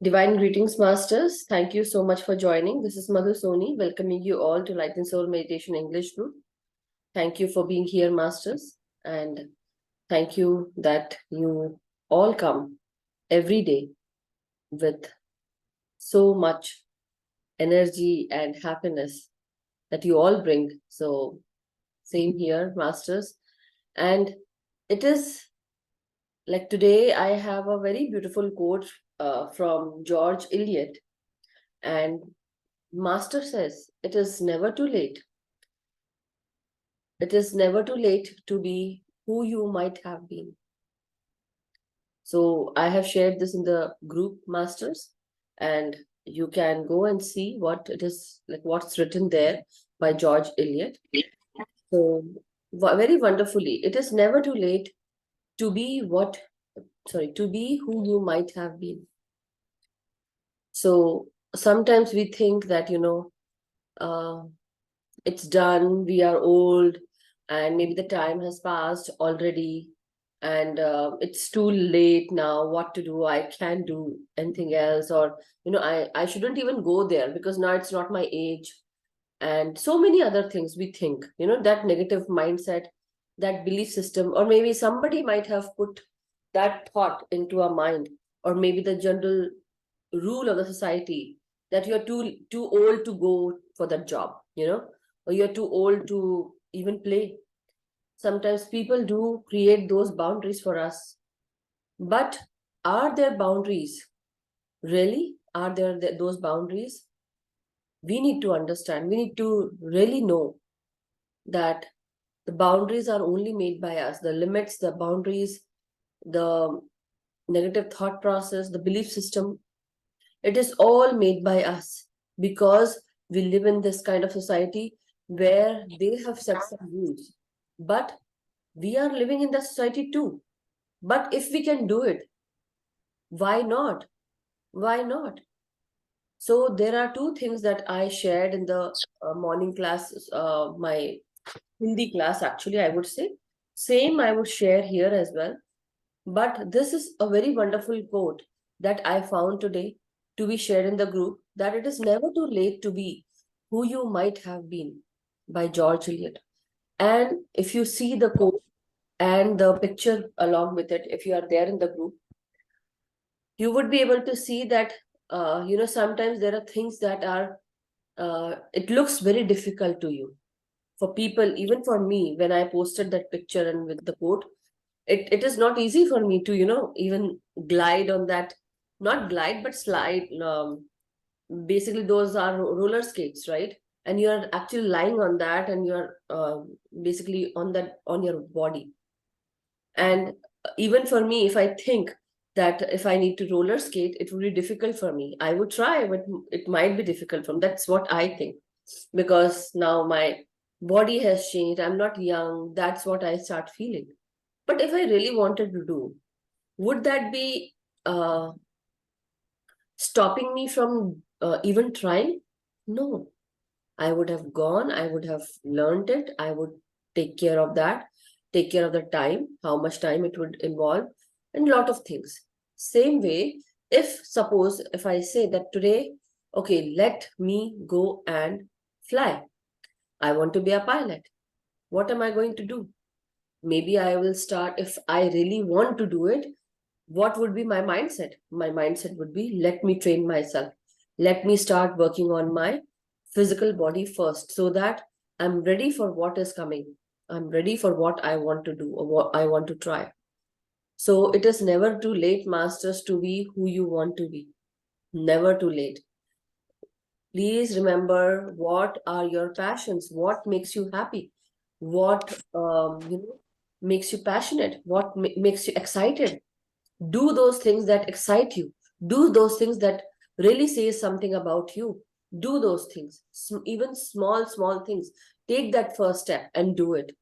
Divine greetings, Masters. Thank you so much for joining. This is Madhu Soni, welcoming you all to Light and Soul Meditation English group. Thank you for being here, Masters. And thank you that you all come every day with so much energy and happiness that you all bring. So, same here, Masters. And it is like today, I have a very beautiful quote from George Eliot. And Master says, it is never too late. It is never too late to be who you might have been. So I have shared this in the group, Masters, and you can go and see what it is, like what's written there by George Eliot. So very wonderfully, it is never too late to be to be who you might have been. So sometimes we think that, it's done, we are old, and maybe the time has passed already, and it's too late now. What to do? I can't do anything else, or I shouldn't even go there because now it's not my age, and so many other things we think. That negative mindset, that belief system, or maybe somebody might have put that thought into our mind, or maybe the general rule of the society that you're too old to go for that job, or you're too old to even play. Sometimes people do create those boundaries for us, but are there boundaries? Really, are there those boundaries? We need to understand, we need to really know that the boundaries are only made by us. The limits, the boundaries, the negative thought process, the belief system, it is all made by us, because we live in this kind of society where they have set some rules. But we are living in that society too. But if we can do it, why not? Why not? So there are two things that I shared in the morning class, my Hindi class, actually, I would say. Same I would share here as well. But this is a very wonderful quote that I found today to be shared in the group, that it is never too late to be who you might have been, by George Eliot. And if you see the quote and the picture along with it, if you are there in the group, you would be able to see that, sometimes there are things that are, it looks very difficult to you. For people, even for me, when I posted that picture and with the quote, it is not easy for me to even glide on that, not glide but slide. Basically those are roller skates, right? And you're actually lying on that, and you're basically on that, on your body. And even for me, if I think that if I need to roller skate, it would be difficult for me. I would try, but it might be difficult for me. That's what I think, because now my body has changed. I'm not young. That's what I start feeling. But if I really wanted to do, would that be stopping me from even trying? No. I would have gone, I would have learned it, I would take care of that, take care of the time, how much time it would involve, and a lot of things. Same way, if I say that today, okay, let me go and fly. I want to be a pilot. What am I going to do? Maybe I will start, if I really want to do it, what would be my mindset? My mindset would be, let me train myself. Let me start working on my physical body first, so that I'm ready for what is coming. I'm ready for what I want to do, or what I want to try. So it is never too late, Masters, to be who you want to be. Never too late. Please remember, what are your passions? What makes you happy? What makes you passionate? What makes you excited? Do those things that excite you. Do those things that really say something about you. Do those things, even small things. Take that first step and do it.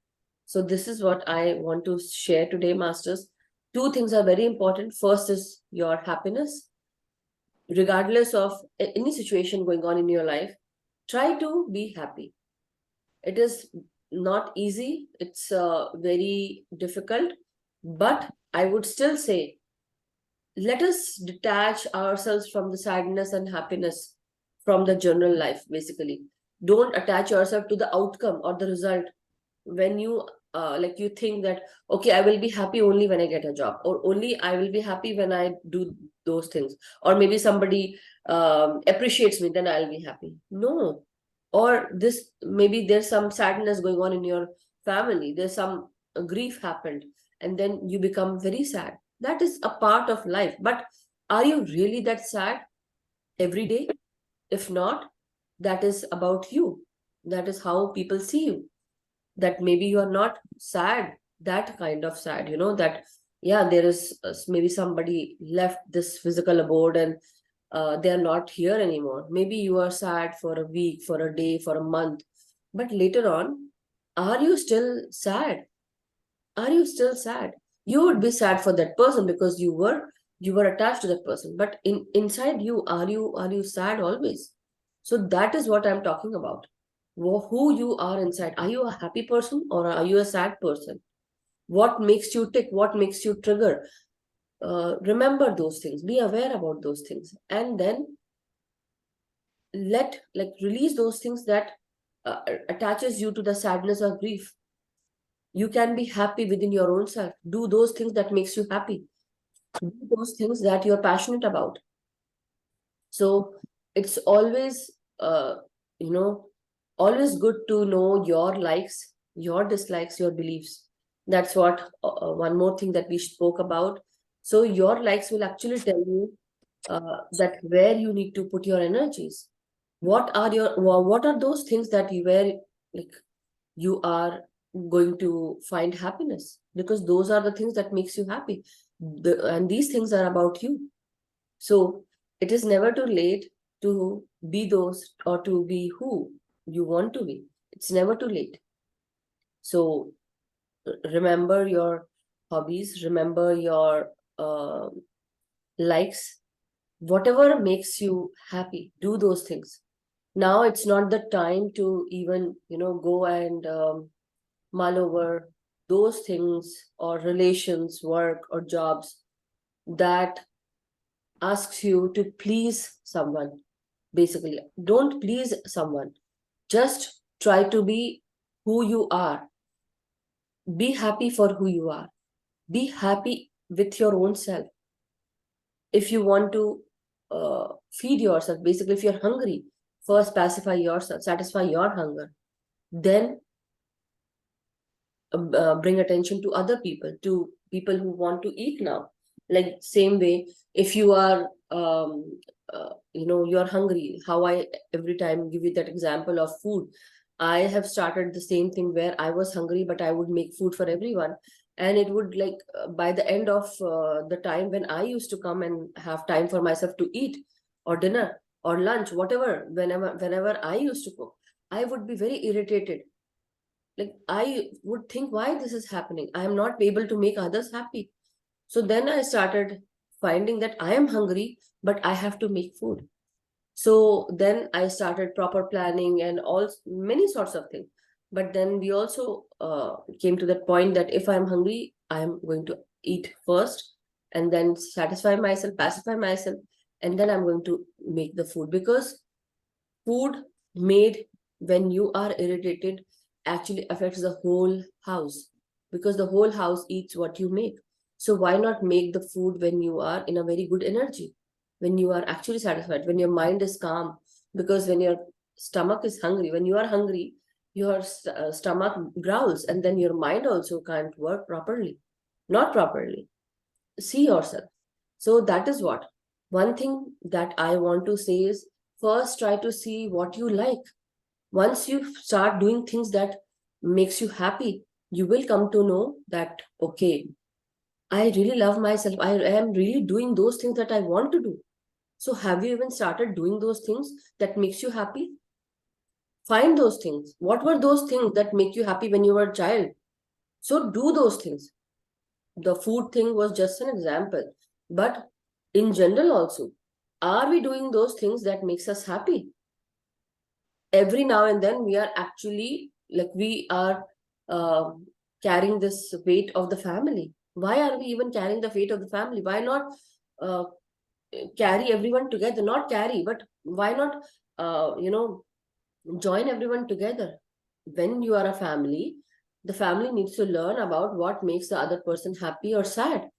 So this is what I want to share today, Masters. Two things are very important. First is your happiness. Regardless of any situation going on in your life, try to be happy. It is not easy. It's very difficult. But I would still say, let us detach ourselves from the sadness and happiness from the general life, basically. Don't attach yourself to the outcome or the result. When you like you think that, okay, I will be happy only when I get a job, or only I will be happy when I do those things, or maybe somebody appreciates me, then I'll be happy. No. Or this, maybe there's some sadness going on in your family, there's some grief happened, and then you become very sad. That is a part of life, but are you really that sad every day? If not, that is about you, that is how people see you. That maybe you are not sad, that kind of sad, that, yeah, there is maybe somebody left this physical abode, and they are not here anymore. Maybe you are sad for a week, for a day, for a month, but later on, are you still sad? Are you still sad? You would be sad for that person because you were attached to that person, but inside you, are you sad always? So that is what I'm talking about. Who you are inside. Are you a happy person or are you a sad person? What makes you tick? What makes you trigger? Remember those things. Be aware about those things, and then release those things that attaches you to the sadness or grief. You can be happy within your own self. Do those things that makes you happy. Do those things that you're passionate about. So it's always, you know, always good to know your likes, your dislikes, your beliefs. That's what one more thing that we spoke about. So your likes will actually tell you that where you need to put your energies. What are those things that you where like you are going to find happiness, because those are the things that makes you happy. And these things are about you. So it is never too late to be those or to be who you want to be. It's never too late. So remember your hobbies, remember your likes, whatever makes you happy, do those things. Now it's not the time to even, go and mull over those things or relations, work, or jobs that asks you to please someone. Basically, don't please someone, just try to be who you are. Be happy for who you are. Be happy with your own self. If you want to feed yourself, basically, if you're hungry, first pacify yourself, satisfy your hunger, then bring attention to other people, to people who want to eat now. Like same way, if you are you're hungry, how I every time give you that example of food. I have started the same thing where I was hungry, but I would make food for everyone, and it would by the end of the time when I used to come and have time for myself to eat, or dinner, or lunch, whatever, whenever I used to cook, I would be very irritated. Like I would think, why this is happening? I am not able to make others happy. So then I started finding that I am hungry, but I have to make food. So then I started proper planning and all many sorts of things. But then we also came to that point that if I'm hungry, I'm going to eat first, and then satisfy myself, pacify myself, and then I'm going to make the food, because food made when you are irritated actually affects the whole house, because the whole house eats what you make. So why not make the food when you are in a very good energy, when you are actually satisfied, when your mind is calm? Because when your stomach is hungry, when you are hungry, your stomach growls, and then your mind also can't work properly, not properly. See yourself. So that is what. One thing that I want to say is, first try to see what you like. Once you start doing things that makes you happy, you will come to know that, okay, I really love myself. I am really doing those things that I want to do. So have you even started doing those things that makes you happy? Find those things. What were those things that make you happy when you were a child? So do those things. The food thing was just an example, but in general also, are we doing those things that makes us happy? Every now and then we are actually we are carrying this weight of the family. Why are we even carrying the weight of the family? Why not carry everyone together? Not carry, but why not, join everyone together? When you are a family, the family needs to learn about what makes the other person happy or sad,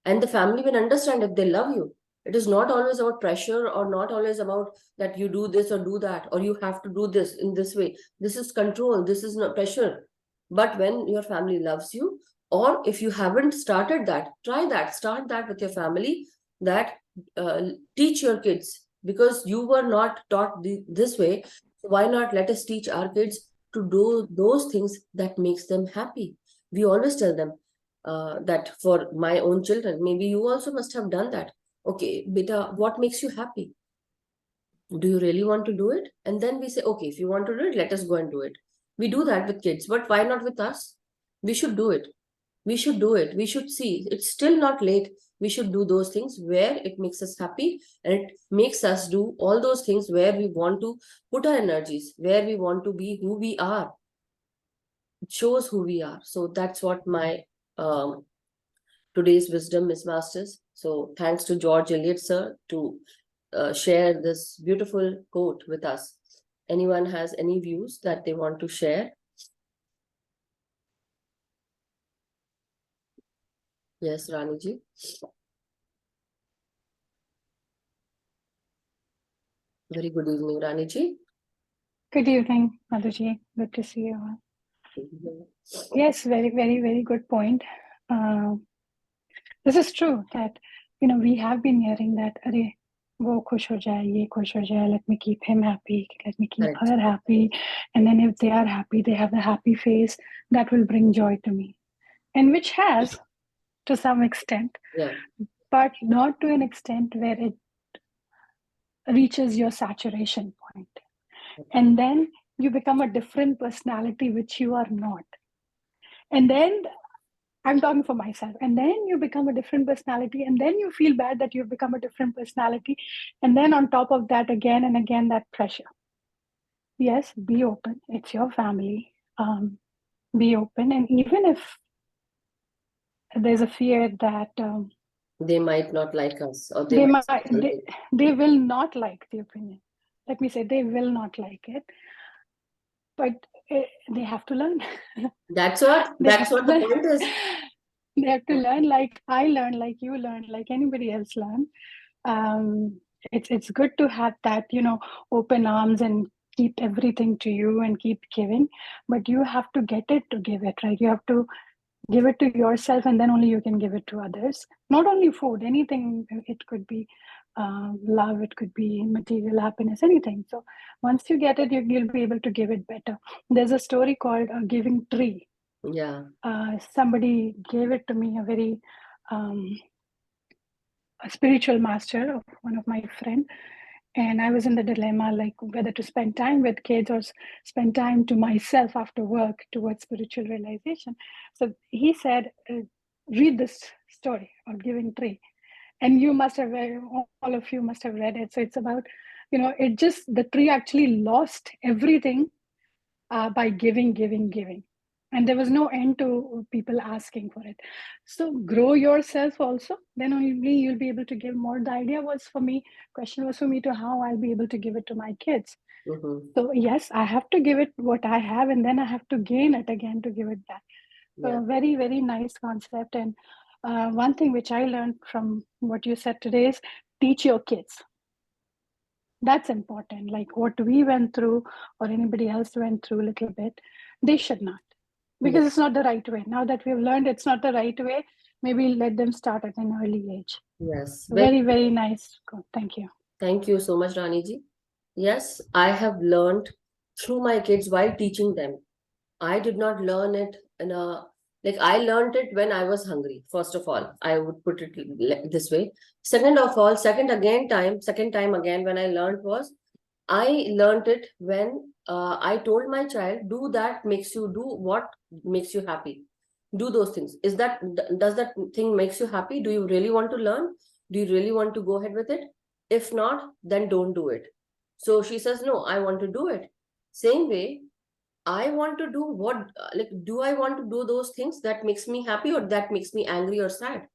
and the family will understand if they love you. It is not always about pressure, or not always about that you do this or do that, or you have to do this in this way. This is control, this is not pressure. But when your family loves you, or if you haven't started that, try that, start that with your family. That uh, teach your kids, because you were not taught this way. So why not let us teach our kids to do those things that makes them happy? We always tell them, that for my own children, maybe you also must have done that. Okay, beta, what makes you happy? Do you really want to do it? And then we say, okay, if you want to do it, let us go and do it. We do that with kids, but why not with us? We should do it. We should do it. We should see. It's still not late. We should do those things where it makes us happy, and it makes us do all those things where we want to put our energies, where we want to be who we are. It shows who we are. So that's what my today's wisdom is, masters. So thanks to George Eliot, sir, to share this beautiful quote with us. Anyone has any views that they want to share? Yes, Raniji. Very good evening, Raniji. Good evening, Madhuji. Good to see you all. Yes, very, very, very good point. This is true that, we have been hearing that, Arey, wo khush ho jaye, ye khush ho jaye, let me keep him happy, let me keep Correct. her happy. And then if they are happy, they have the happy face, that will bring joy to me. And which has, to some extent, Yeah. but not to an extent where it reaches your saturation point. And then you become a different personality, which you are not. And then I'm talking for myself. And then you become a different personality. And then you feel bad that you've become a different personality. And then on top of that, again and again, that pressure. Yes, be open. It's your family. Be open. And even if there's a fear that They might not like us, or they they might might, say something. they will not like the opinion. Let me say, they will not like it. But they have to learn. That's what They that's have to what the learn. point is. They have to learn like I learned, like you learned, like anybody else learned. It's good to have that, open arms and keep everything to you and keep giving, but you have to get it to give it, right? You have to give it to yourself, and then only you can give it to others. Not only food, anything. It could be love, it could be material happiness, anything. So once you get it, you'll be able to give it better. There's a story called a giving tree. Yeah. Somebody gave it to me, a spiritual master of one of my friend, and I was in the dilemma like whether to spend time with kids or spend time to myself after work towards spiritual realization. So he said, read this story of giving tree, and you must have read, all of you must have read it. So it's about, it just, the tree actually lost everything by giving. And there was no end to people asking for it. So grow yourself also, then only you'll be able to give more. The idea was for me, question was for me to how I'll be able to give it to my kids. So yes, I have to give it what I have, and then I have to gain it again to give it back. Yeah. So very, very nice concept. And one thing which I learned from what you said today is teach your kids. That's important. Like what we went through or anybody else went through a little bit, they should not, Yeah. because it's not the right way. Now that we've learned it's not the right way, maybe let them start at an early age. Yes. Very. Very, very nice. Thank you. Thank you so much, Raniji. Yes, I have learned through my kids while teaching them. I did not learn it in a, like, I learned it when I was hungry. First of all, I would put it this way. Second of all, second time again when I learned was, I learned it when I told my child, do that makes you do what makes you happy. Do those things. Does that thing makes you happy? Do you really want to learn? Do you really want to go ahead with it? If not, then don't do it. So she says, no, I want to do it. Same way, I want to do do I want to do those things that makes me happy or that makes me angry or sad?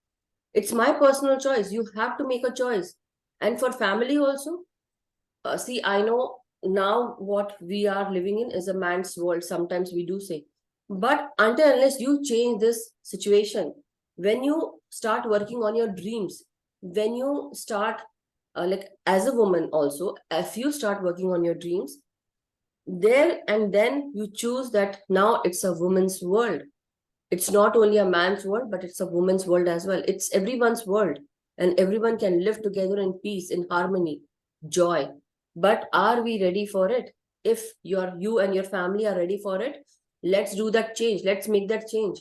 It's my personal choice. You have to make a choice. And for family also, see, I know now what we are living in is a man's world. Sometimes we do say, but until unless you change this situation, when you start working on your dreams, when you start, like as a woman also, if you start working on your dreams, there and then you choose that now it's a woman's world. It's not only a man's world, but it's a woman's world as well. It's everyone's world, and everyone can live together in peace, in harmony, joy. But are we ready for it? If you and your family are ready for it, let's do that change. Let's make that change.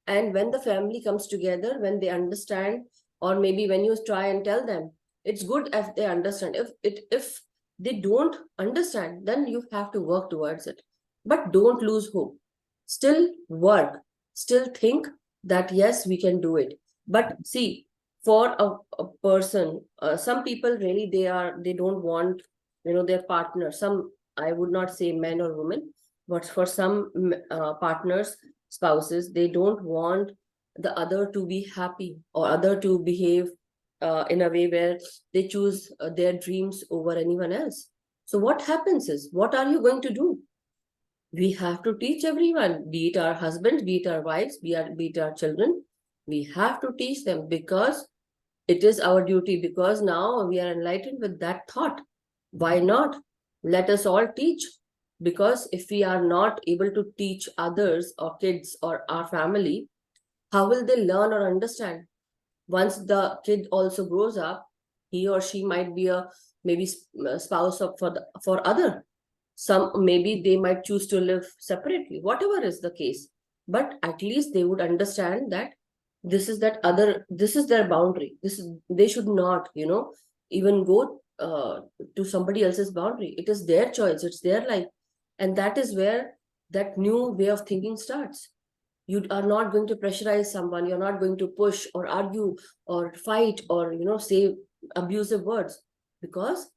And when the family comes together, when they understand, or maybe when you try and tell them, it's good if they understand. If they don't understand, then you have to work towards it. But don't lose hope. Still work, still think that yes, we can do it. But see, for a person, some people really, they don't want, their partner, some, I would not say men or women, but for some partners, spouses, they don't want the other to be happy or other to behave in a way where they choose their dreams over anyone else. So what happens is, what are you going to do? We have to teach everyone, be it our husbands, be it our wives, be it our children. We have to teach them, because it is our duty, because now we are enlightened with that thought. Why not? Let us all teach. Because if we are not able to teach others or kids or our family, how will they learn or understand? Once the kid also grows up, he or she might be a maybe spouse of for other. Some, maybe they might choose to live separately, whatever is the case. But at least they would understand that this is their boundary. This is, they should not, even go to somebody else's boundary. It is their choice, it's their life. And that is where that new way of thinking starts. You are not going to pressurize someone, you're not going to push or argue or fight or say abusive words, because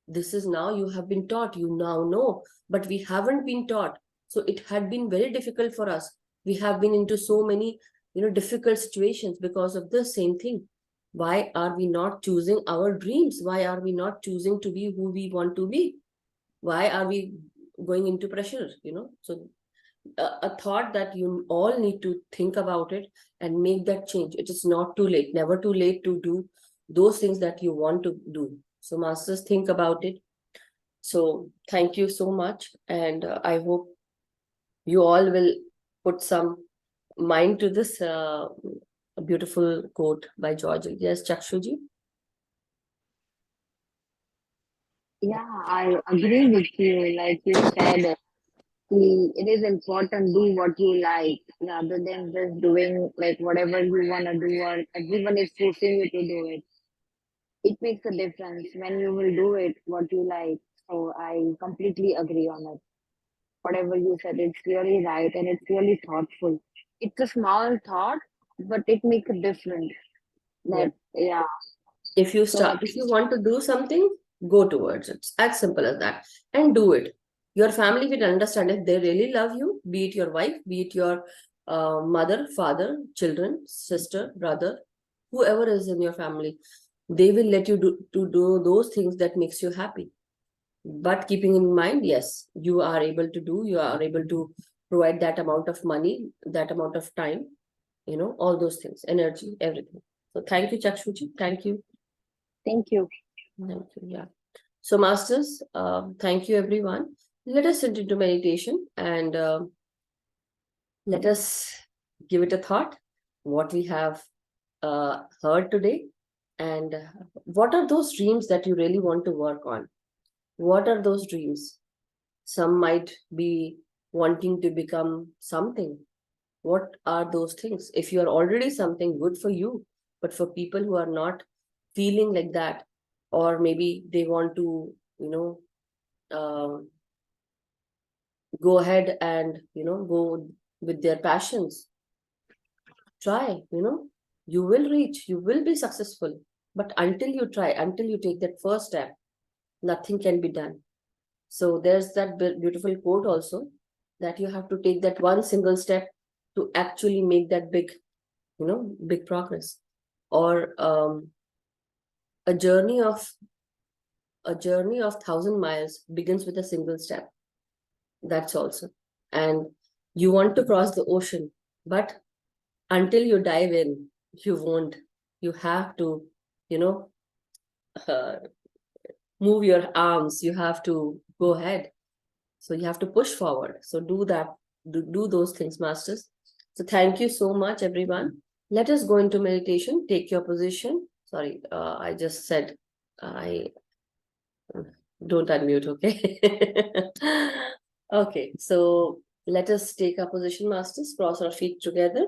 this is, now you have been taught, you now know. But we haven't been taught, so it had been very difficult for us. We have been into so many difficult situations because of the same thing. Why are we not choosing our dreams? Why are we not choosing to be who we want to be? Why are we going into pressure? So a thought that you all need to think about it and make that change. It is not too late, never too late to do those things that you want to do. So masters, think about it. So thank you so much, and I hope you all will put some mind to this beautiful quote by George. Yes, Chakshuji. Yeah, I agree with you. Like you said, it is important do what you like rather than just doing like whatever you want to do or everyone is forcing you to do it. It makes a difference when you will do it what you like. So I completely agree on it. Whatever you said, it's really right and it's really thoughtful. It's a small thought, but it makes a difference. Yeah. That yeah. So If you want to do something, go towards it. It's as simple as that. And do it. Your family will understand. If they really love you, be it your wife, be it your mother, father, children, sister, brother, whoever is in your family, they will let you do those things that makes you happy. But keeping in mind, yes, you are able to provide that amount of money, that amount of time, all those things, energy, everything. So thank you, Chakshuji. Thank you. thank you. Thank you. Yeah. So, masters, thank you, everyone. Let us sit into meditation and let us give it a thought. What we have heard today, and what are those dreams that you really want to work on? What are those dreams? Some might be wanting to become something. What are those things? If you are already something, good for you. But for people who are not feeling like that, or maybe they want to, go ahead and, go with their passions, try, you will reach, you will be successful. But until you try, until you take that first step, nothing can be done. So there's that beautiful quote also, that you have to take that one single step to actually make that big, big progress. or a journey of 1,000 miles begins with a single step. That's also. And you want to cross the ocean, but until you dive in, you won't. You have to, uh, move your arms. You have to go ahead. So you have to push forward. So do that. Do those things, masters. So thank you so much, everyone. Let us go into meditation. Take your position. Sorry, I just said I don't unmute, okay? Okay, so let us take our position, masters. Cross our feet together.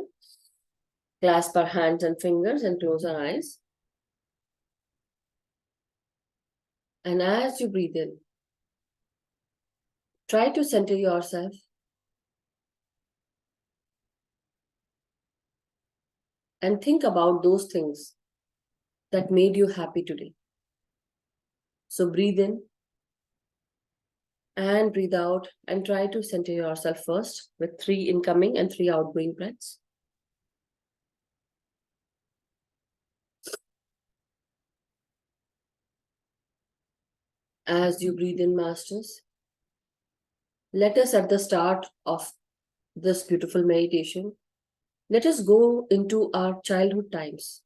Clasp our hands and fingers and close our eyes. And as you breathe in, try to center yourself. And think about those things that made you happy today. So breathe in and breathe out and try to center yourself first with 3 incoming and 3 outgoing breaths. As you breathe in, masters, let us at the start of this beautiful meditation, let us go into our childhood times.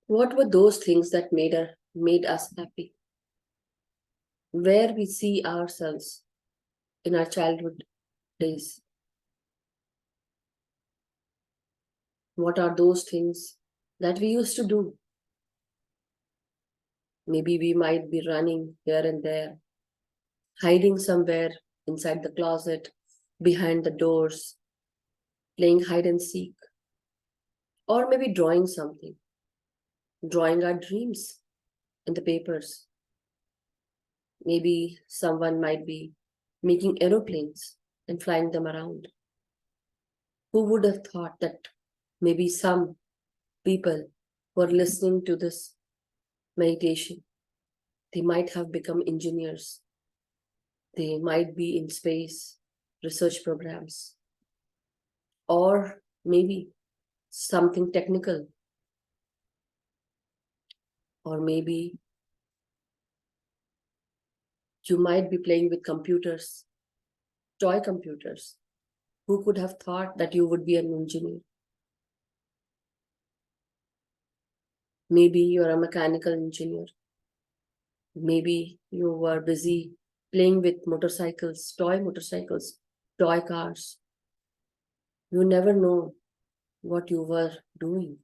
What were those things that made us happy? Where we see ourselves in our childhood days? What are those things that we used to do? Maybe we might be running here and there, hiding somewhere inside the closet, behind the doors, playing hide and seek, or maybe drawing something, drawing our dreams in the papers. Maybe someone might be making aeroplanes and flying them around. Who would have thought that maybe some people who are listening to this meditation, they might have become engineers. They might be in space research programs, or maybe something technical, or maybe you might be playing with computers, toy computers. Who could have thought that you would be an engineer? Maybe you're a mechanical engineer. Maybe you were busy playing with motorcycles, toy cars. You never know what you were doing.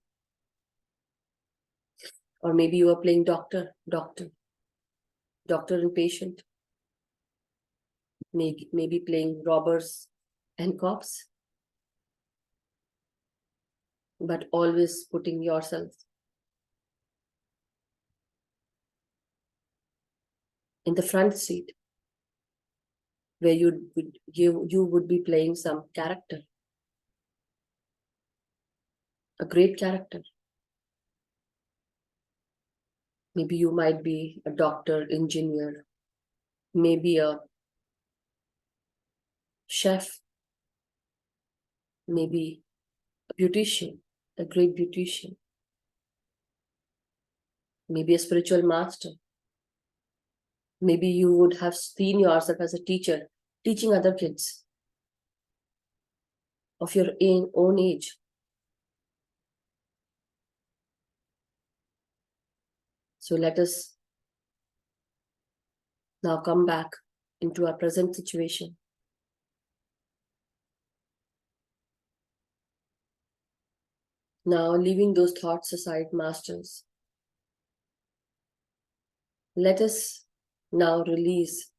Or maybe you were playing doctor and patient. Maybe playing robbers and cops. But always putting yourself in the front seat, where you would be playing some character, a great character. Maybe you might be a doctor, engineer, maybe a chef, maybe a beautician, a great beautician, maybe a spiritual master. Maybe you would have seen yourself as a teacher, teaching other kids of your own age. So let us now come back into our present situation. Now, leaving those thoughts aside, masters, let us now release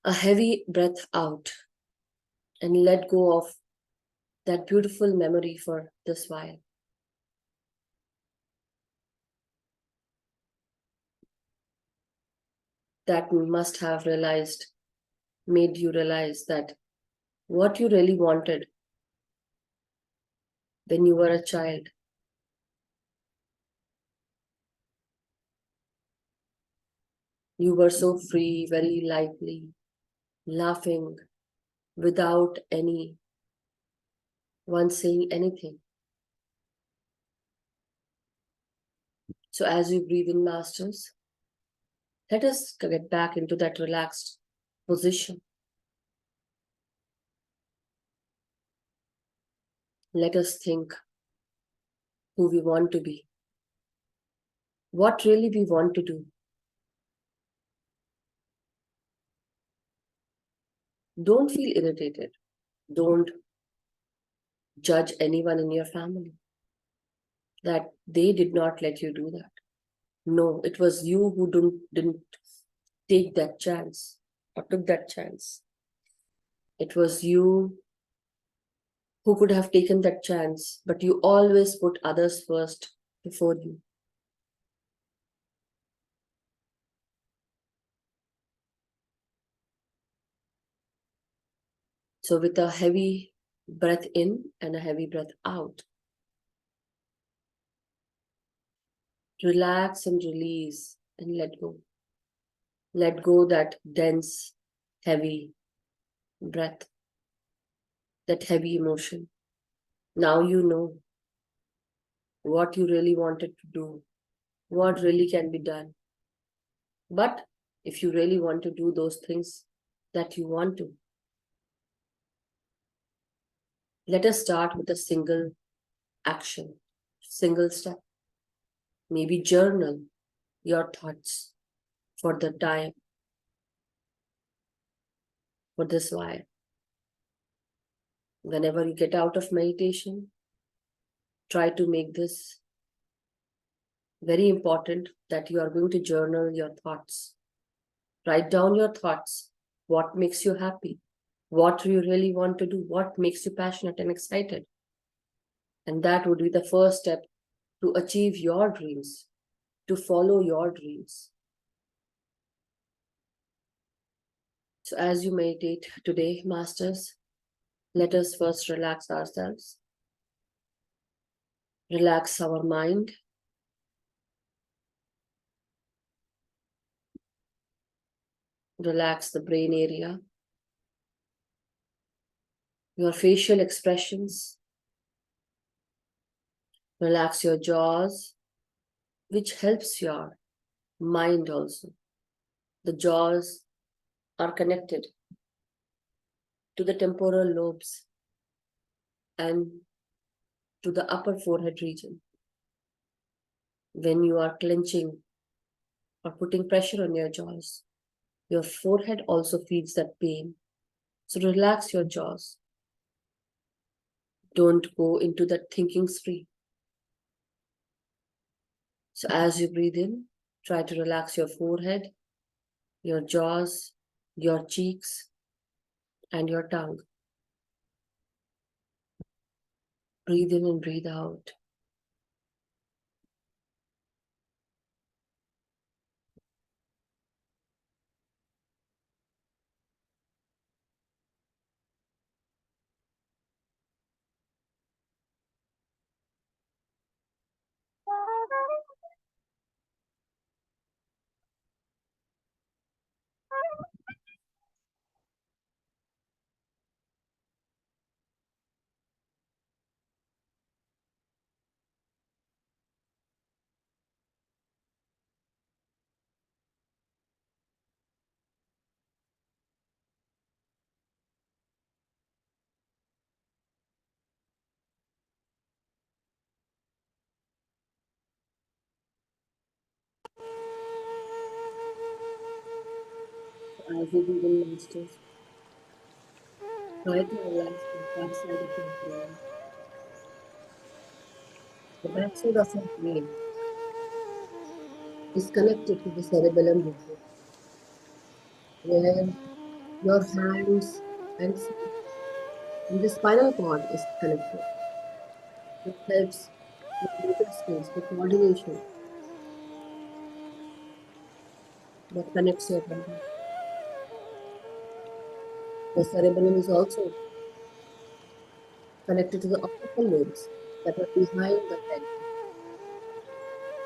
a heavy breath out and let go of that beautiful memory for this while. That must have made you realize that what you really wanted when you were a child You were so free, very lively, laughing without anyone saying anything. So as you breathe in, masters, let us get back into that relaxed position. Let us think who we want to be, what really we want to do. Don't feel irritated. Don't judge anyone in your family that they did not let you do that. No, it was you who didn't take that chance or took that chance. It was you who could have taken that chance, but you always put others first before you. So, with a heavy breath in and a heavy breath out, relax and release and let go. Let go that dense, heavy breath, that heavy emotion. Now you know what you really wanted to do, what really can be done. But if you really want to do those things that you want to, let us start with a single action, single step. Maybe journal your thoughts for the time, for this while. Whenever you get out of meditation, try to make this very important that you are going to journal your thoughts. Write down your thoughts. What makes you happy? What you really want to do? What makes you passionate and excited? And that would be the first step to achieve your dreams, to follow your dreams. So, as you meditate today, masters, let us first relax ourselves, relax our mind, relax the brain area, your facial expressions, relax your jaws, which helps your mind also. The jaws are connected to the temporal lobes and to the upper forehead region. When you are clenching or putting pressure on your jaws, your forehead also feels that pain. So relax your jaws. Don't go into that thinking spree. So as you breathe in, try to relax your forehead, your jaws, your cheeks, and your tongue. Breathe in and breathe out. As you breathe in, masters, try to relax the backside of your brain. The backside of your brain is connected to the cerebellum region, where your hands and feet and the spinal cord is connected. It helps with motor skills, with coordination that connects your body. The cerebellum is also connected to the optical lobes that are behind the head.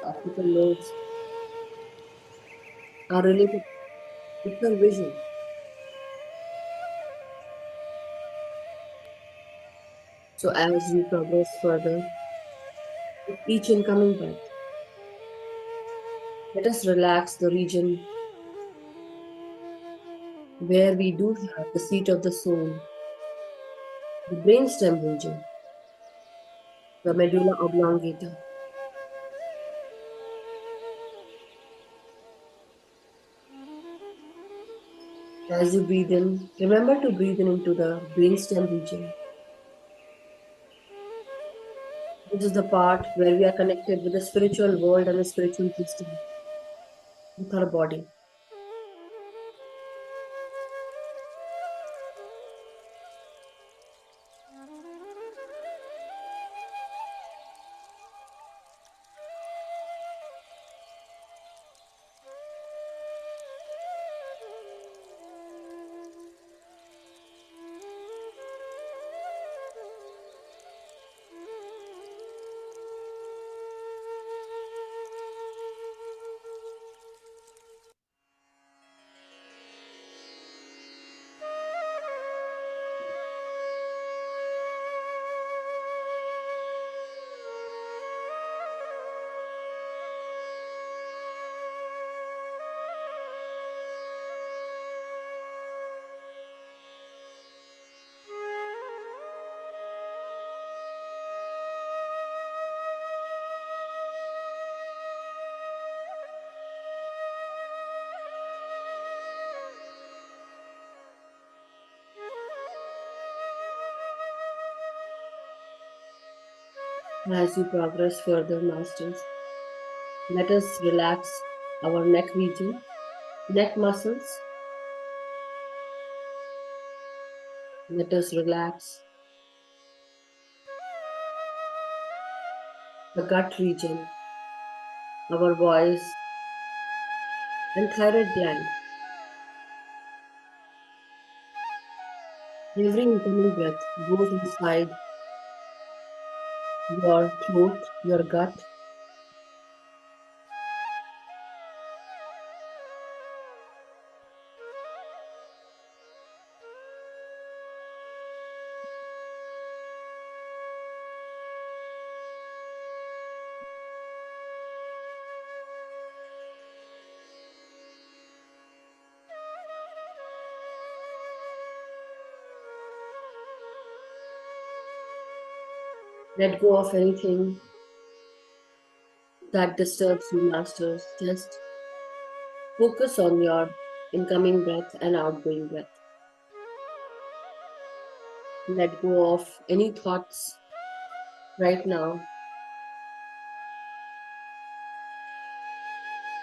The optical lobes are related with your vision. So as you progress further with each incoming breath, let us relax the region where we do have the seat of the soul, the brainstem region, the medulla oblongata. As you breathe in, remember to breathe in into the brainstem region. This is the part where we are connected with the spiritual world and the spiritual system with our body. As you progress further, masters, let us relax our neck region, neck muscles. Let us relax the gut region, our voice, and thyroid gland. Every incoming breath goes inside your throat, your gut. Let go of anything that disturbs you, masters. Just focus on your incoming breath and outgoing breath. Let go of any thoughts right now.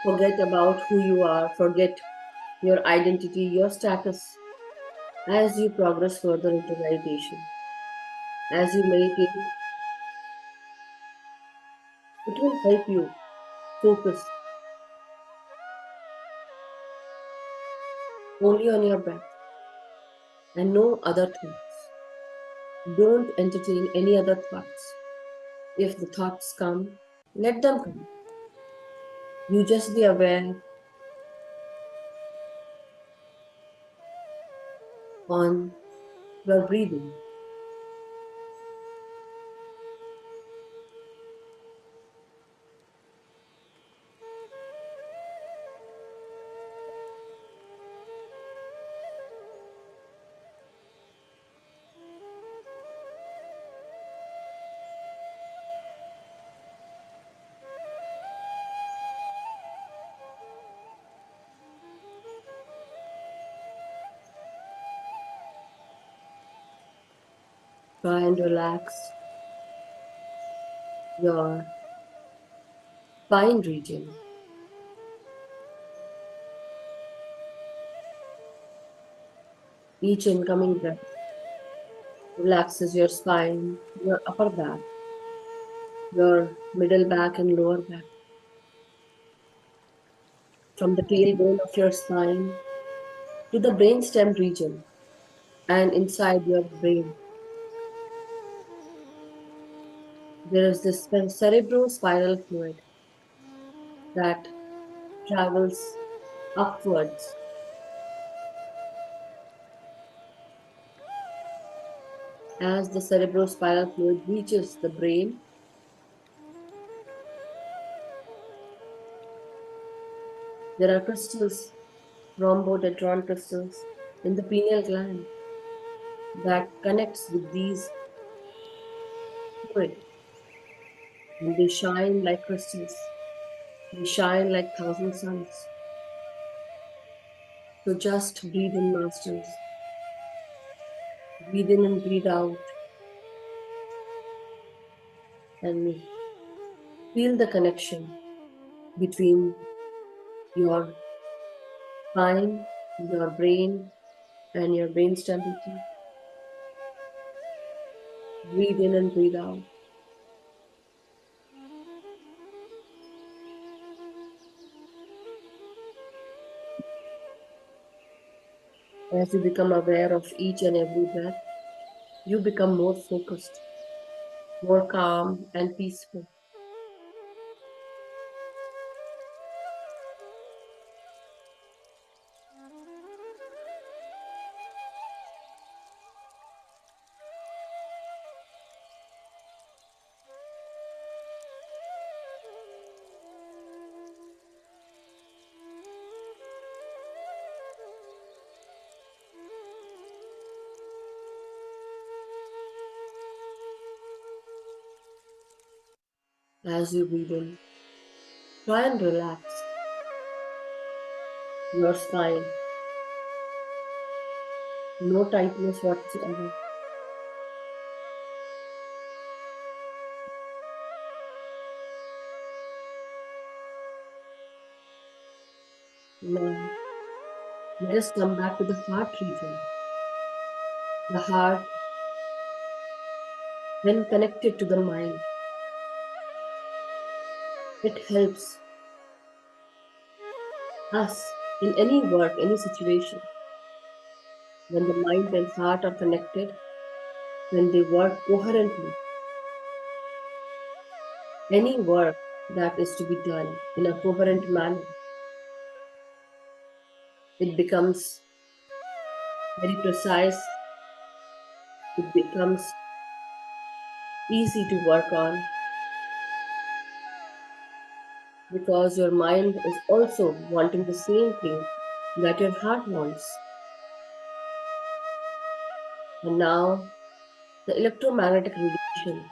Forget about who you are, forget your identity, your status as you progress further into meditation. As you meditate, it will help you focus only on your breath and no other thoughts. Don't entertain any other thoughts. If the thoughts come, let them come. You just be aware on your breathing. Try and relax your spine region. Each incoming breath relaxes your spine, your upper back, your middle back, and lower back. From the tailbone of your spine to the brainstem region and inside your brain. There is this cerebrospinal fluid that travels upwards. As the cerebrospinal fluid reaches the brain, there are crystals, rhombohedron crystals, in the pineal gland that connects with these fluid, and they shine like crystals. They shine like thousand suns. So just breathe in, masters. Breathe in and breathe out, and feel the connection between your spine, your brain, and your brain stability. Breathe in and breathe out. As you become aware of each and every breath, you become more focused, more calm, and peaceful. As you breathe in, try and relax your spine. No tightness whatsoever. Now, let us come back to the heart region. The heart, when connected to the mind, it helps us in any work, any situation. When the mind and heart are connected, when they work coherently, any work that is to be done in a coherent manner, it becomes very precise, it becomes easy to work on, because your mind is also wanting the same thing that your heart wants. And now, the electromagnetic radiation,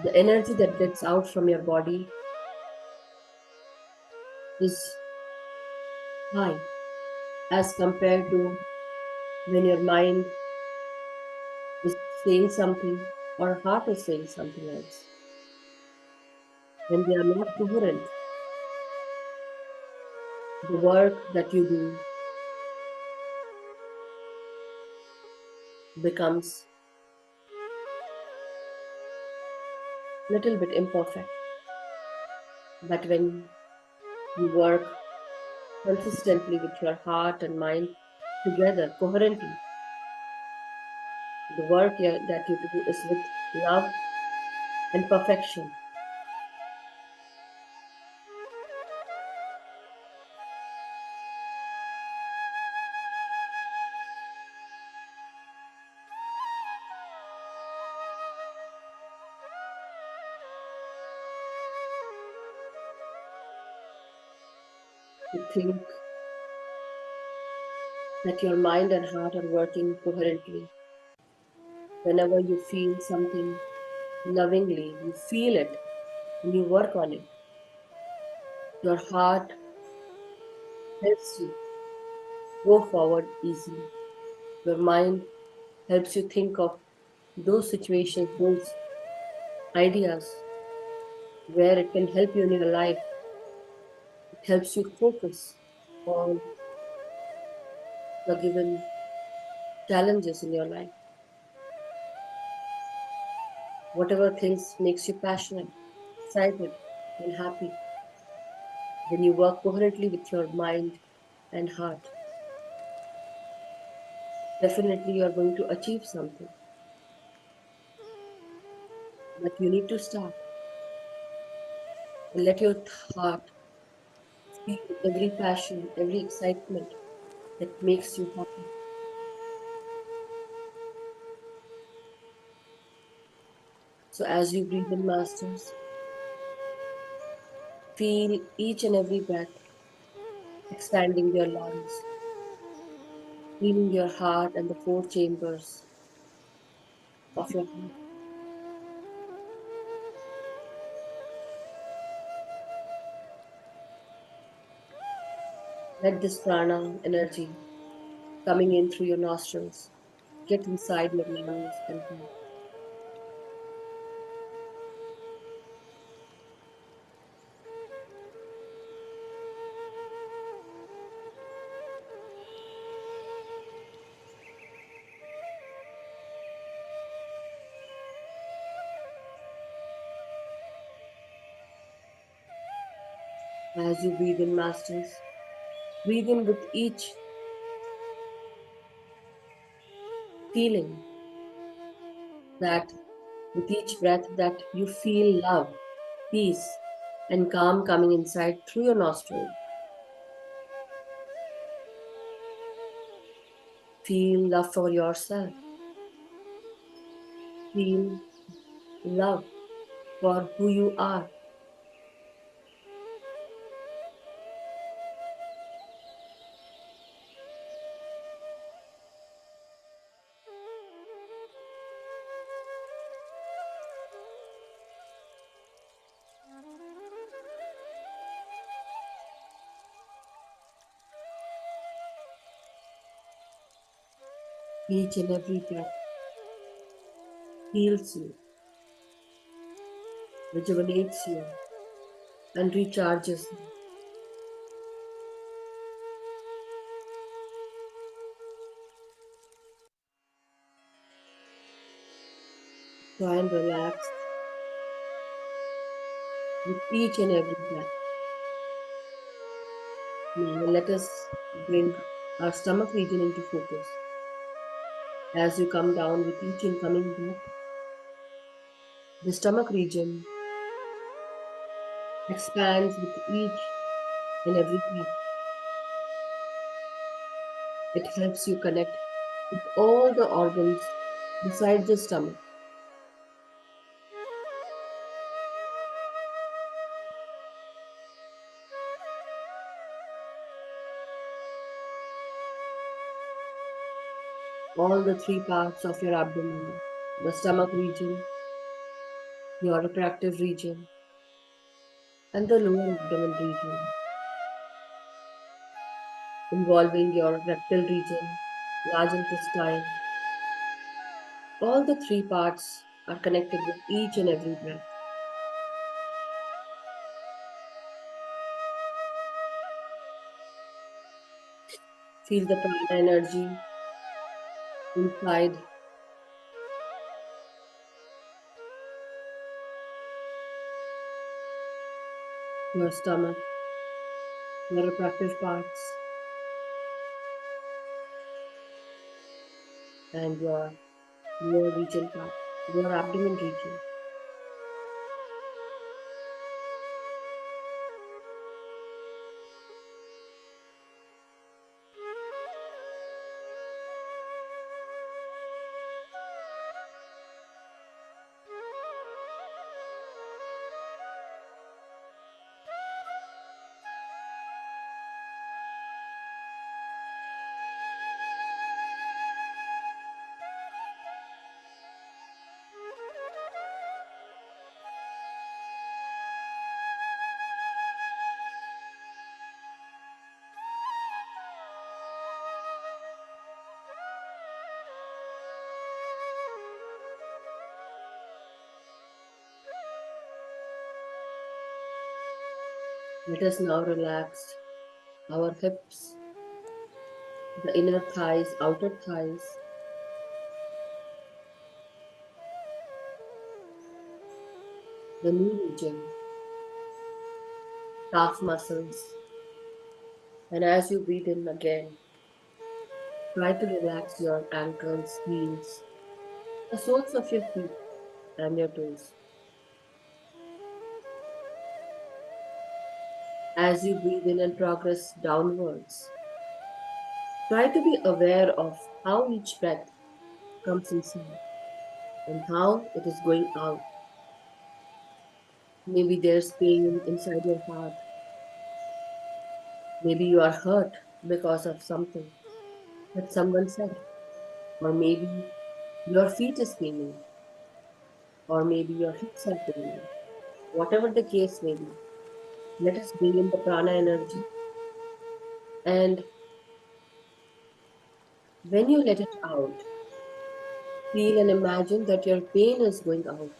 the energy that gets out from your body, is high as compared to when your mind is saying something or heart is saying something else. When they are not coherent, the work that you do becomes little bit imperfect. But when you work consistently with your heart and mind together coherently, the work that you do is with love and perfection. You think that your mind and heart are working coherently. Whenever you feel something lovingly, you feel it and you work on it. Your heart helps you go forward easily. Your mind helps you think of those situations, those ideas where it can help you in your life. It helps you focus on the given challenges in your life. Whatever things makes you passionate, excited, and happy. When you work coherently with your mind and heart, definitely you are going to achieve something. But you need to start and let your heart Feel every passion, every excitement that makes you happy. So as you breathe in, masters, feel each and every breath expanding your lungs, cleaning your heart and the four chambers of your heart. Let this prana energy coming in through your nostrils get inside your lungs and heart. As you breathe in, masters, breathe in with each feeling that with each breath that you feel love, peace, and calm coming inside through your nostrils. Feel love for yourself. Feel love for who you are. Each and every breath heals you, rejuvenates you, and recharges you. Try and relax with each and every breath. Now let us bring our stomach region into focus. As you come down with each incoming breath, the stomach region expands with each and every breath. It helps you connect with all the organs besides the stomach. All the three parts of your abdomen, the stomach region, your reproductive region, and the lower abdomen region, involving your rectal region, large intestine. All the three parts are connected with each and every breath. Feel the prana energy inside your stomach, your reproductive parts, and your lower region part, your abdomen region. Let us now relax our hips, the inner thighs, outer thighs, the knee region, calf muscles. And as you breathe in again, try to relax your ankles, heels, the soles of your feet, and your toes. as you breathe in and progress downwards. Try to be aware of how each breath comes inside and how it is going out. Maybe there's pain inside your heart. Maybe you are hurt because of something that someone said. Or maybe your feet is paining. Or maybe your hips are paining. Whatever the case may be, let us bring in the prana energy. And when you let it out, feel and imagine that your pain is going out.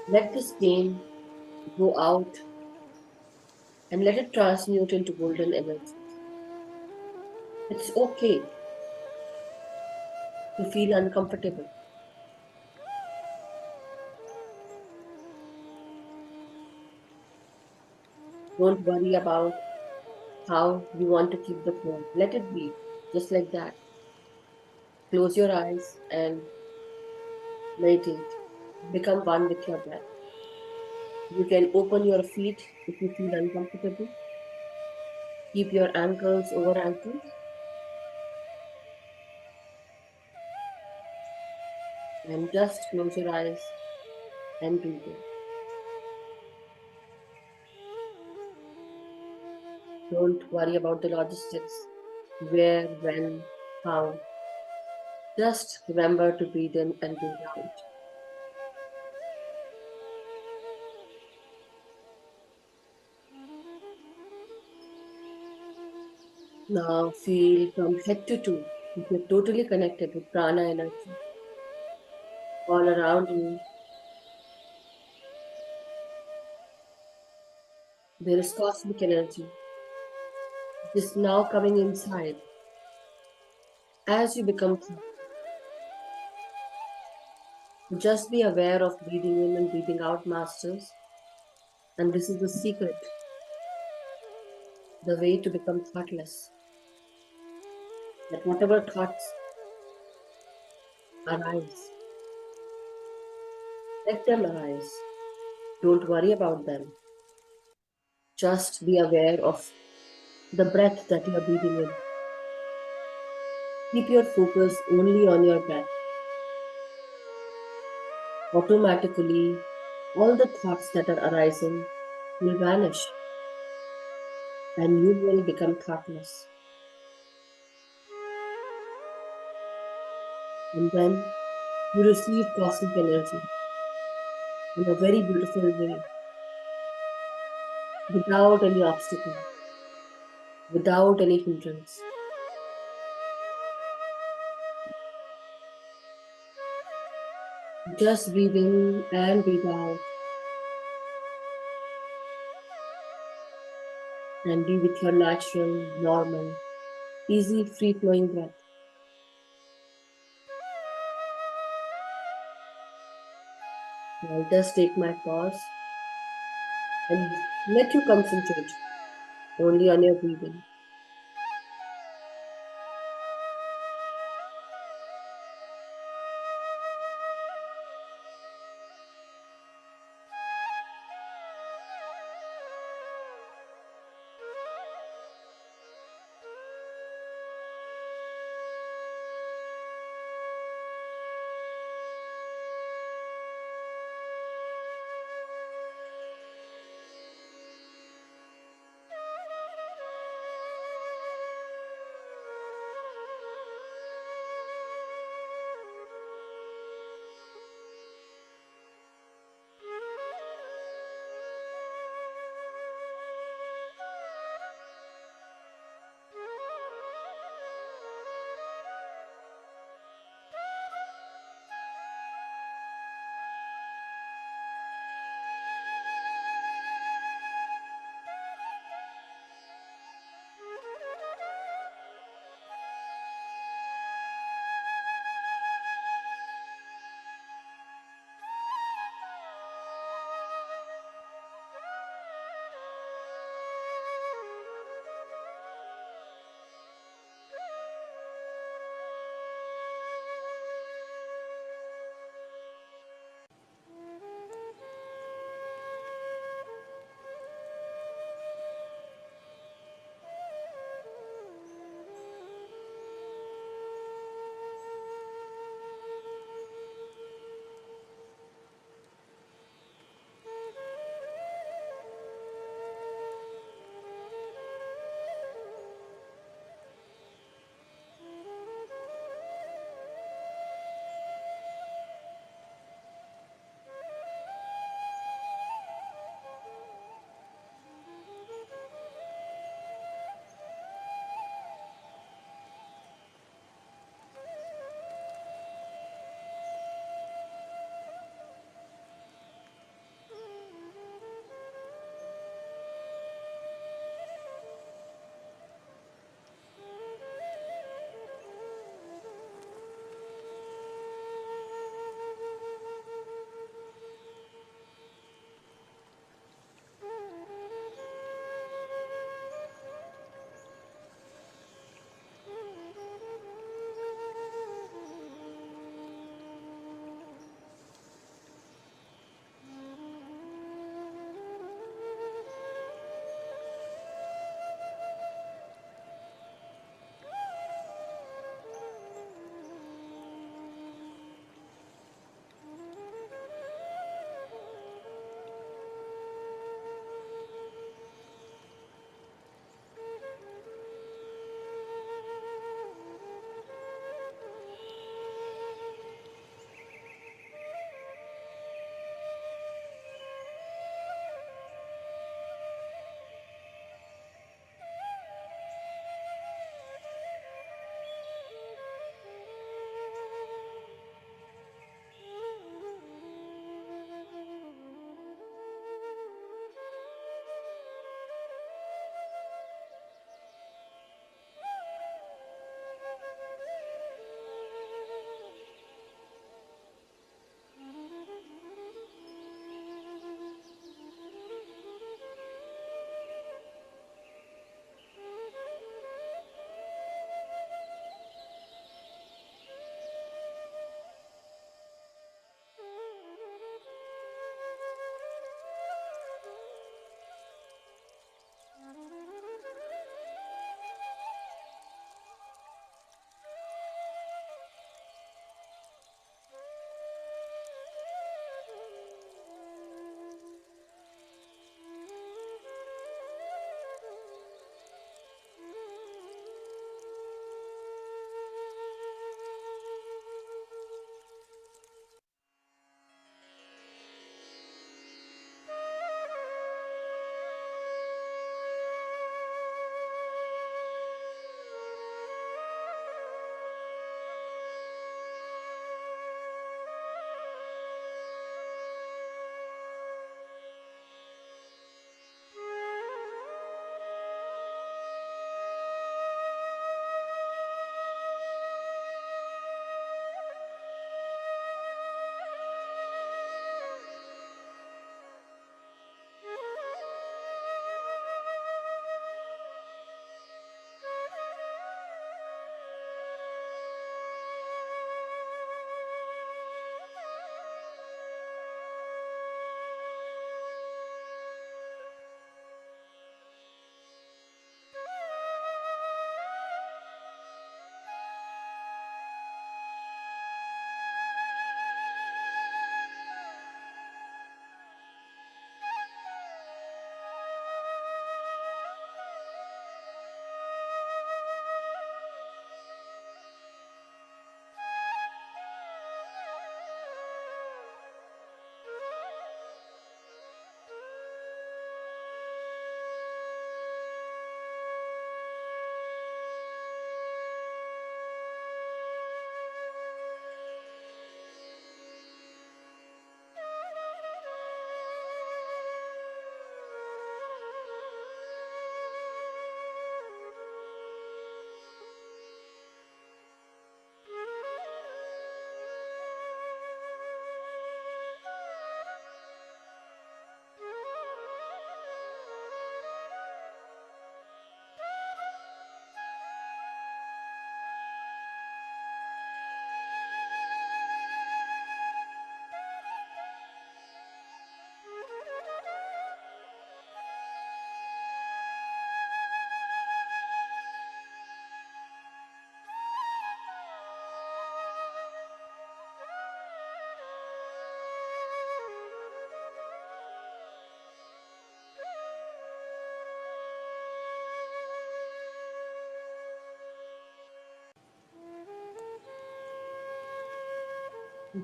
Let this pain go out and let it transmute into golden energy. It's okay to feel uncomfortable. Don't worry about how you want to keep the flow. Let it be just like that. Close your eyes and meditate. Become one with your breath. You can open your feet if you feel uncomfortable. Keep your ankles over ankles and just close your eyes and breathe in. Don't worry about the logistics. Where, when, how. Just remember to breathe in and breathe out. Now feel from head to toe if you're totally connected with prana energy all around you. There is cosmic energy. It is now coming inside as you become calm. Just be aware of breathing in and breathing out, masters. And this is the secret, the way to become thoughtless. That whatever thoughts arise, let them arise. Don't worry about them. Just be aware of the breath that you are breathing in. Keep your focus only on your breath. Automatically, all the thoughts that are arising will vanish and you will become thoughtless. And then you receive cosmic energy in a very beautiful way, without any obstacle, without any hindrance. Just breathe in and breathe out and be with your natural, normal, easy, free-flowing breath. I'll just take my pause and let you concentrate only on your breathing.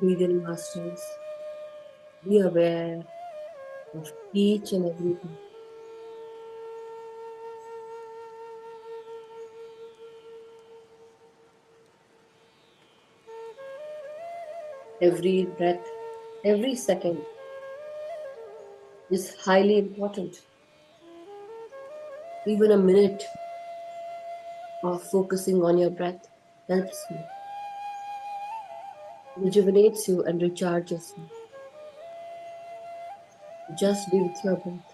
Breathe in, masters. Be aware of each and everything. Every breath, every second is highly important. Even a minute of focusing on your breath helps you, rejuvenates you, and recharges you. Just be with your breath.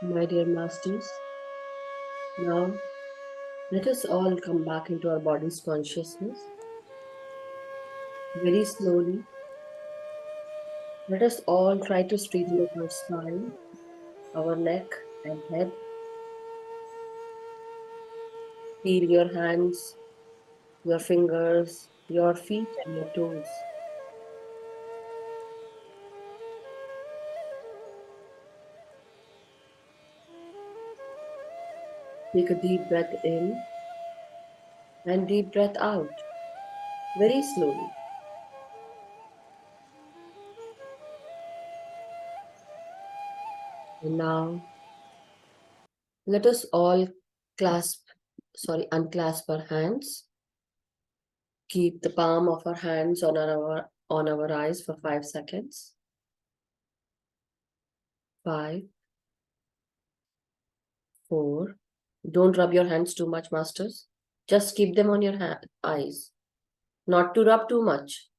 My dear masters, now let us all come back into our body's consciousness. Very slowly, let us all try to straighten up our spine, our neck and head. Feel your hands, your fingers, your feet and your toes. Take a deep breath in and deep breath out, very slowly. And now let us all unclasp our hands. Keep the palm of our hands on our eyes for 5 seconds. 5, 4. Don't rub your hands too much, masters. Just keep them on your eyes. Not to rub too much.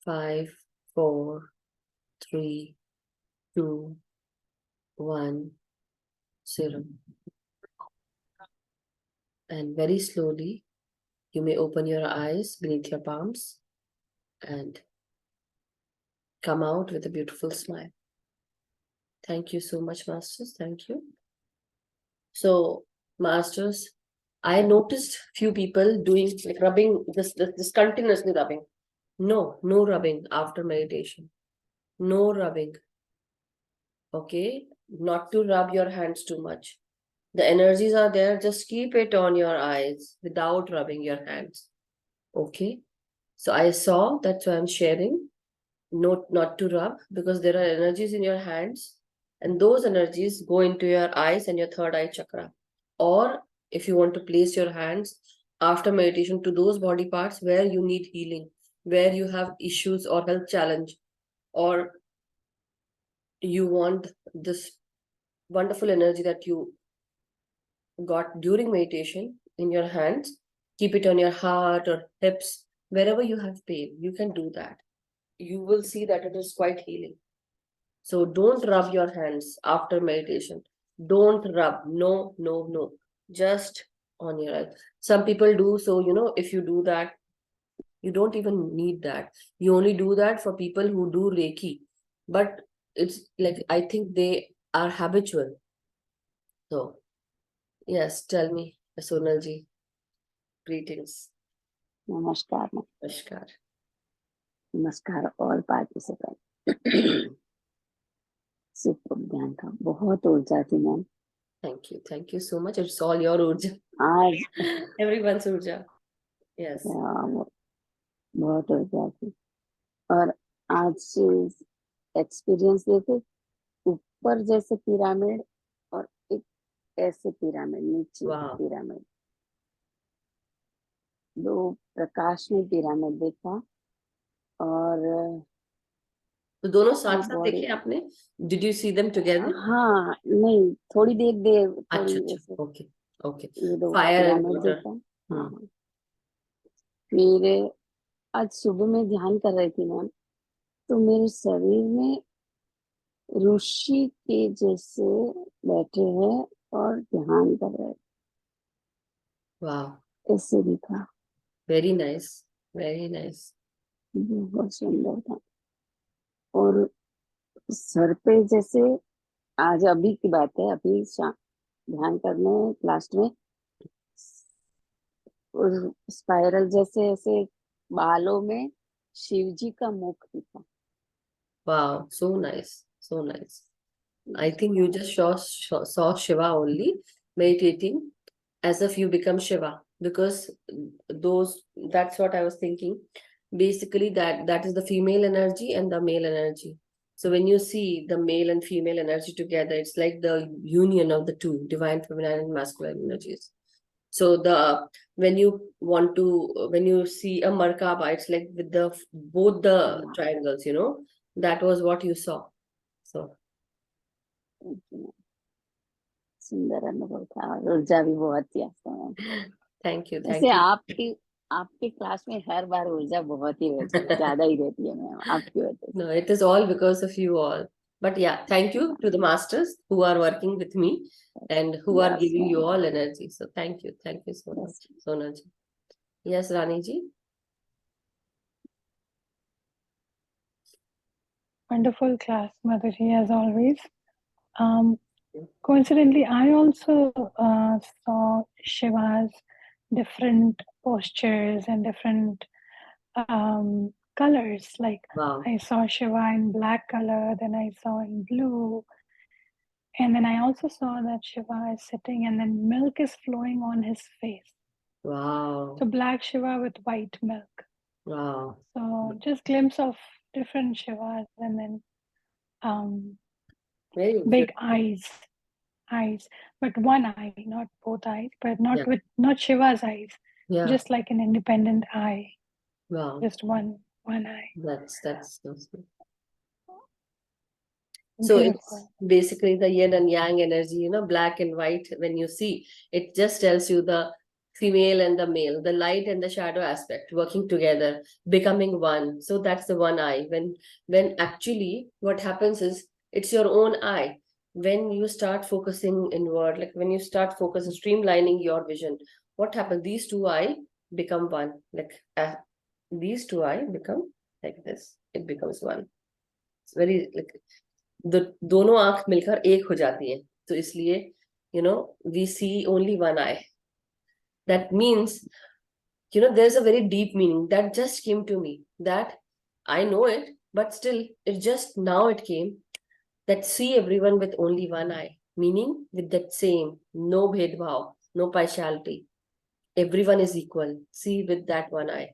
5, 4, 3, 2, 1, 0. And very slowly, you may open your eyes beneath your palms and come out with a beautiful smile. Thank you so much, masters. Thank you. So, masters, I noticed few people doing like rubbing this continuously rubbing. No rubbing after meditation. No rubbing. Okay? Not to rub your hands too much. The energies are there. Just keep it on your eyes without rubbing your hands. Okay? So I saw, that's why I'm sharing. Not to rub, because there are energies in your hands and those energies go into your eyes and your third eye chakra. Or if you want to place your hands after meditation to those body parts where you need healing, where you have issues or health challenge, or you want this wonderful energy that you got during meditation in your hands, keep it on your heart or hips, wherever you have pain, you can do that. You will see that it is quite healing. So don't rub your hands after meditation. Don't rub. No. Just on your eyes. Some people do. So, if you do that, you don't even need that. You only do that for people who do Reiki. But it's like, I think they are habitual. So, yes, tell me, Sonalji. Greetings. Namaskar. Namaskar. नमस्कार all participants. Super ध्यान था, बहुत ऊर्जा थी ma'am. Thank you so much. It's all your urja. आज Everyone's urja. Yes. बहुत ऊर्जा थी. और आज एक्सपीरियंस देखे, ऊपर जैसे पिरामिड और एक ऐसे पिरामिड, नीचे पिरामिड, दो प्रकाश में पिरामिड देखा. और तो दोनों साथ साथ देखे आपने? Did you see them together? हाँ, नहीं, थोड़ी देर अच्छा, ओके. ये दो Fire and पिरामिड water. देखा. हाँ. फिर आज सुबह में ध्यान कर रही थी मैम, तो मेरे शरीर में ऋषि के जैसे बैठे हैं और ध्यान कर रहे. वाह, ऐसे दिखा. Very nice, very nice. बहुत सुंदर था. और सर पे जैसे, आज अभी की बात है, अभी ध्यान करने लास्ट में स्पाइरल जैसे ऐसे बालों में शिव जी का मुख दिखा. Wow, so nice, so nice. I think you just saw Shiva only meditating as if you become Shiva, because that's what I was thinking. Basically, that is the female energy and the male energy. So when you see the male and female energy together, it's like the union of the two, divine feminine and masculine energies. So when you see a Markaba, it's like with both the triangles, that was what you saw. So सुंदर अनुभव था. ऊर्जा भी बहुत थी आपका. thank you. वैसे आपके क्लास में हर बार ऊर्जा बहुत ही ज्यादा ही रहती है मैम, आपकी वजह से। No, it is all because of you all. But yeah, thank you to the masters who are working with me and who are Yes, giving you ma'am. all energy. So thank you so much, Yes. Sonal ji. Yes, Rani ji. Wonderful class, Madhuji, as always. Coincidentally, I also saw Shiva's different postures and different colors. Like Wow, I saw Shiva in black color, then I saw in blue, and then I also saw that Shiva is sitting and then milk is flowing on his face. wow, So black Shiva with white milk. wow. So just glimpse of different Shivas and then Very big beautiful. eyes, but one eye, not both eyes, but Yeah, not Shiva's eyes, yeah. just like an independent eye, Wow. just one eye. That's so sweet. So it's Beautiful. basically the yin and yang energy, black and white. When you see, it just tells you the female and the male, the light and the shadow aspect working together, becoming one. So that's the one eye. When actually what happens is it's your own eye. When you start focusing inward, like when you start focusing, streamlining your vision, what happens? These two eye become one. Like these two eye become like this. It becomes one. It's very like दोनों आंख मिलकर एक हो जाती हैं, तो इसलिए we see only one eye. That means there's a very deep meaning that just came to me, that I know it, but still it just now it came, that see everyone with only one eye, meaning with that same, no bhedbhav, no partiality, everyone is equal. See with that one eye,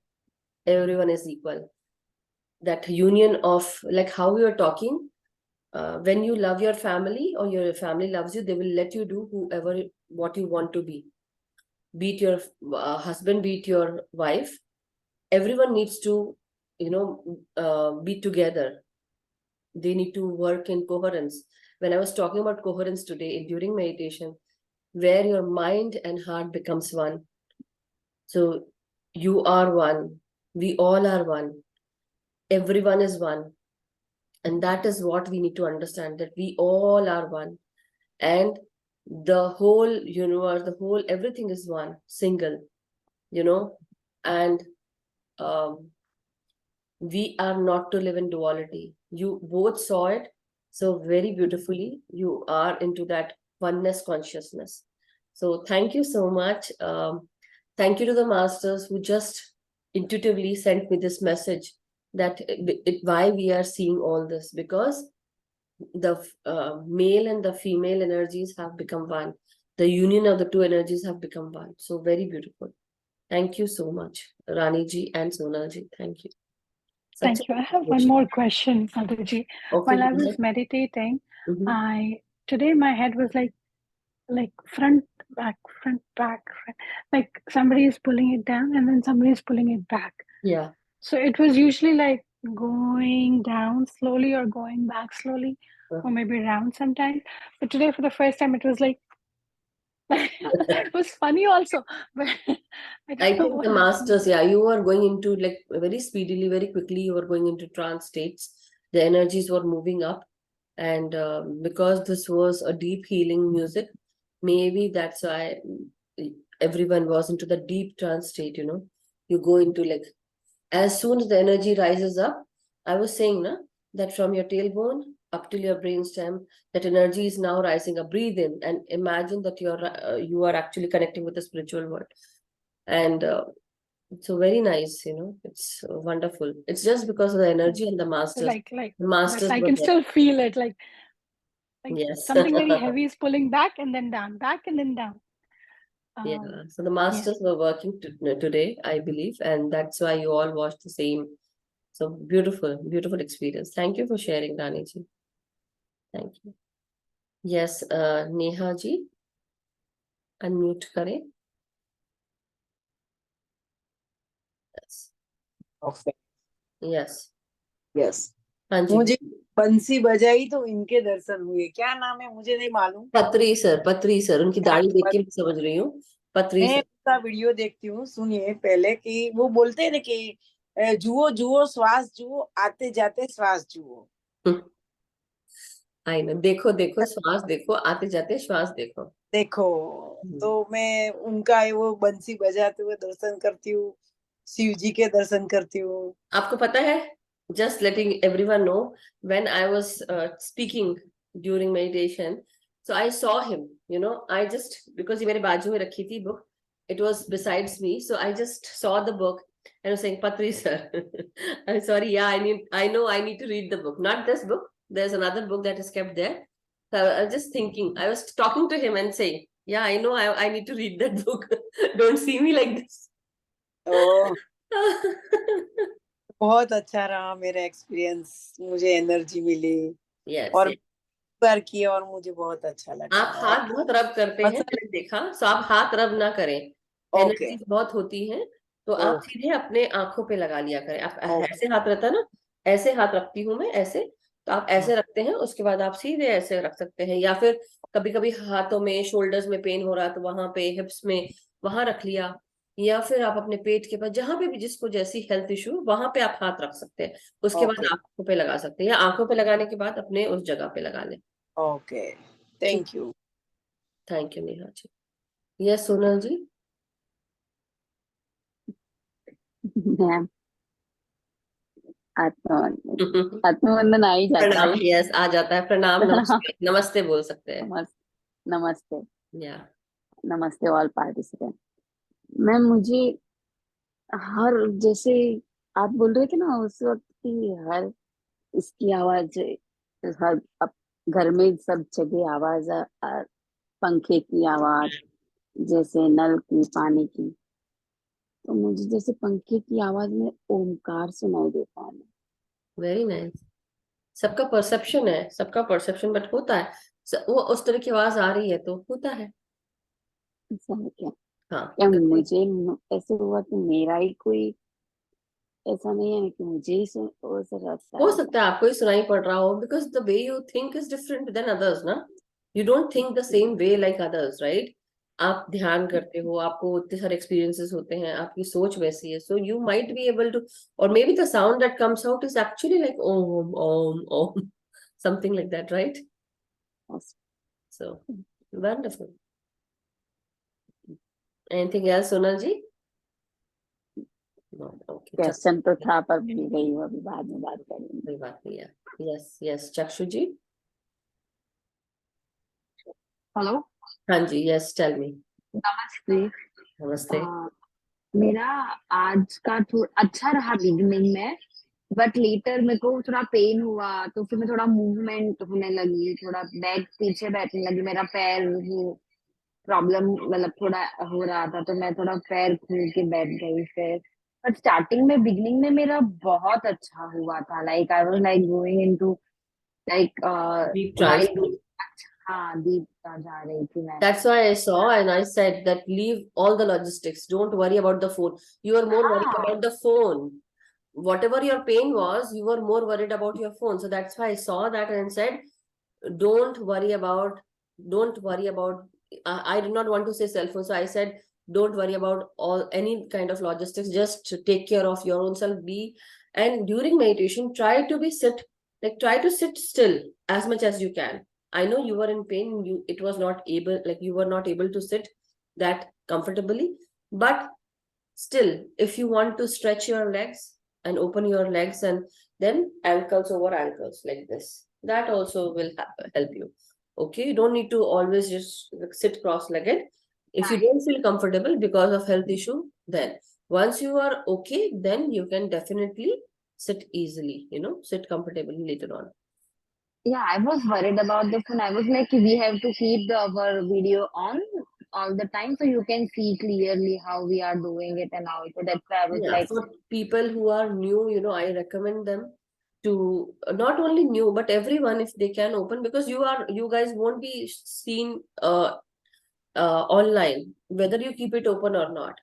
everyone is equal. That union of, like how we are talking, when you love your family or your family loves you, they will let you do whoever what you want to be it your husband, be it your wife. Everyone needs to be together. They need to work in coherence. When I was talking about coherence today during meditation, where your mind and heart becomes one, so you are one, we all are one, everyone is one. And that is what we need to understand, that we all are one. And the whole universe, the whole everything is one, single, and we are not to live in duality. You both saw it so very beautifully. You are into that oneness consciousness. So thank you so much. Thank you to the masters who just intuitively sent me this message, that why we are seeing all this, because the male and the female energies have become one. The union of the two energies have become one. So very beautiful. Thank you so much, Rani ji and Sonal ji. Thank you. Such Thank you. a I have one conversation. more question, Madhuji. Okay, While I go was ahead. meditating, Mhm. today my head was like front, back, like somebody is pulling it down and then somebody is pulling it back. Yeah. So it was usually like going down slowly or going back slowly, or maybe round sometimes. But today, for the first time, it was like it was funny also, but I I don't know think what the happened. masters, yeah, you were going into like very speedily, very quickly, you were going into trance states. The energies were moving up. And because this was a deep healing music, maybe that's why everyone was into the deep trance state, You go into like, as soon as the energy rises up, I was saying that from your tailbone up till your brainstem, that energy is now rising up. Breathe in and imagine that you are actually connecting with the spiritual world. And so very nice, it's wonderful. It's just because of the energy and the masters. The But masters I were can there. still feel it, like Yes. something very heavy is pulling back and then down, back and then down. Yeah. So the Yeah. masters were working today, I believe, and that's why you all watched the same. So beautiful, beautiful experience. Thank you for sharing, Rani ji. Thank you. Yes, Neha ji, unmute kare. Yes. Okay. Yes. Yes. हाँ जी. मुझे बंसी बजाई तो इनके दर्शन हुए। क्या नाम है मुझे नहीं मालूम। पत्री सर, उनकी दाढ़ी देख के मैं समझ रही हूँ पत्री मैं से। उसका वीडियो देखती हूँ, सुनिए पहले, कि वो बोलते हैं ना कि जुओ जुओ श्वास जुओ, आते जाते श्वास जुओ। आई नो, देखो देखो श्वास देखो, आते जाते श्वास देखो। देखो, तो मैं उनका वो बंसी बजाते हुए दर्शन करती हूँ, शिव जी के दर्शन करती हूँ। आपको पता है, just letting everyone know, when I was speaking during meditation, so I saw him, I just, because ये मेरे बाजू में रखी थी book, it was besides me, so I just saw the book and was saying, Patri sir, I'm sorry, yeah, I know I need to read the book, not this book, there's another book that is kept there. So I was just thinking, I was talking to him and saying, yeah, I know I need to read that book. Don't see me like this. ओ, बहुत अच्छा रहा मेरा experience, मुझे energy मिली Yes, और yes. बार किया और मुझे बहुत अच्छा लगा। आप हाथ बहुत रब करते हैं, मसल, मैंने देखा, सो आप हाथ रब ना करें, ओके, एनर्जी बहुत होती है, तो आप ओके, सीधे अपने आंखों पे लगा लिया करें। आप ओके, ऐसे हाथ रहता है ना, ऐसे हाथ रखती हूँ मैं ऐसे, तो आप हाँ, ऐसे रखते हैं, उसके बाद आप सीधे ऐसे रख सकते हैं, या फिर कभी कभी हाथों में शोल्डर्स में पेन हो रहा है तो वहां पे हिप्स में वहां रख लिया, या फिर आप अपने पेट के पास जहां पे भी जिसको जैसी हेल्थ इशू वहां पे आप हाथ रख सकते हैं, उसके बाद ओके, आंखों पे लगा सकते हैं, या आंखों पे लगाने के बाद अपने उस जगह पे लगा लें। ओके, ठीक, thank you. Thank you Neha ji. Yes Sonal ji. Ma'am, आत्मवंदन आ ही जाता प्रणाम, है। यस आ जाता है, प्रणाम, नमस्ते, नमस्ते बोल सकते हैं। नमस्ते, या नमस्ते ऑल पार्टिसिपेंट। मैम, मुझे हर, जैसे आप बोल रहे थे ना उस वक्त की, हर इसकी आवाज, हर घर में सब जगह आवाज, पंखे की आवाज, जैसे नल की, पानी की, तो मुझे जैसे पंखे की आवाज में ओमकार सुनाई देता है। Very nice. सबका परसेप्शन है, सबका परसेप्शन, बट होता है, वो उस तरह की आवाज आ रही है तो होता है। ऐसा है क्या? हाँ, क्या मुझे ऐसे हुआ कि मेरा ही कोई, ऐसा नहीं है कि मुझे ही वो सब लगता हो है क्या? सकता है आपको ही सुनाई पड़ रहा हो, because the way you think is different than others ना, you don't think the same way like others, right? आप ध्यान करते हो, आपको इतने सारे एक्सपीरियंसेस होते हैं, आपकी सोच वैसी है, so you might be able to, और maybe the sound that comes out is actually like om om om, something like that, right? बस। So wonderful. Anything else, Sonal ji? No. Okay. Question तो था पर भूल गई हूँ, अभी बाद में बात करेंगे। कोई बात नहीं है। Yes, yes. Chakshu ji? Hello, हाँ जी, yes, tell me. नमस्ते। नमस्ते। मेरा आज का अच्छा रहा बिगनिंग में, बट लेटर मेरे को थोड़ा पेन हुआ, तो फिर मैं थोड़ा मूवमेंट होने लगी, थोड़ा बैक पीछे बैठने लगी, मेरा पैर प्रॉब्लम, मतलब थोड़ा हो रहा था, तो मैं थोड़ा पैर खोल के बैठ गई फिर। बट स्टार्टिंग में, बिगनिंग में मेरा बहुत अच्छा हुआ था, like I was like going into, like Deep trance. Wild. हाँ, डीप जा रही थी मैं। That's why I saw and I said that leave all the logistics. Don't worry about the phone. You are more worried हाँ, about the phone. Whatever your pain was, you were more worried about your phone. So that's why I saw that and said, don't worry about, don't worry about, I did not want to say cell phone, so I said don't worry about all any kind of logistics, just take care of your own self, be, and during meditation try to be sit, like try to sit still as much as you can. I know you were in pain, you, it was not able, like you were not able to sit that comfortably, but still if you want to stretch your legs and open your legs and then ankles over ankles like this, that also will help you. Okay, you don't need to always just sit cross-legged. If you don't feel comfortable because of health issue, then once you are okay, then you can definitely sit easily, sit comfortably later on. yeah, I was worried about the phone. I was like, we have to keep our video on all the time so you can see clearly how we are doing it and all. So that's why I was Yeah, like, for people who are new, I recommend them to not only new, but everyone if they can open, because you guys won't be seen online, whether you keep it open or not.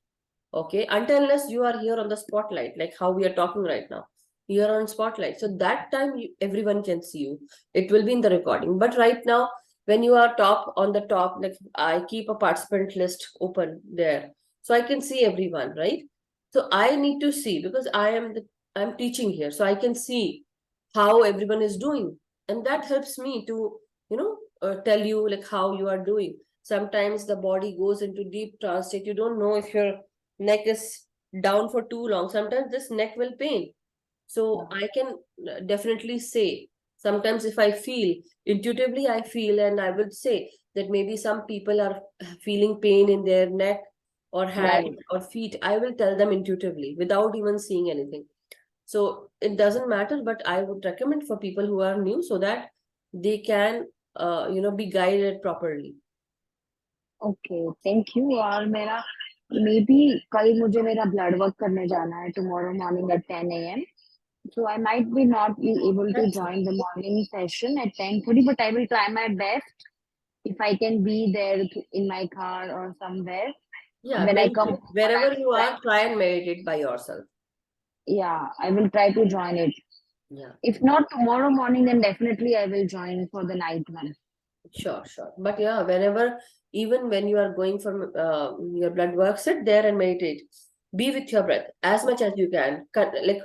Okay, until unless you are here on the spotlight, like how we are talking right now, you are on spotlight. So that time everyone can see you. It will be in the recording. But right now, when you are top on the top, like I keep a participant list open there, so I can see everyone, right? So I need to see, because I'm teaching here, so I can see how everyone is doing, and that helps me to, tell you like how you are doing. Sometimes the body goes into deep trance state. You don't know if your neck is down for too long. Sometimes this neck will pain, so I can definitely say, sometimes if I feel, intuitively I feel, and I would say that maybe some people are feeling pain in their neck or Right. hand or feet. I will tell them intuitively without even seeing anything. So it doesn't matter, but I would recommend for people who are new, so that they can, be guided properly. Okay, thank you. और मेरा maybe कल मुझे मेरा blood work करने जाना है tomorrow morning at 10 a.m. So I might be not be able to That's join the morning session at 10:40, but I will try my best if I can be there in my car or somewhere. Yeah, When I come meditate. home, I Wherever will you try. are, try and meditate by yourself. Yeah, I will try to join it. Yeah. If not tomorrow morning, then definitely I will join for the night one. Sure, sure. But yeah, whenever, even when you are going for your blood work, sit there and meditate. Be with your breath as much as you can. Like,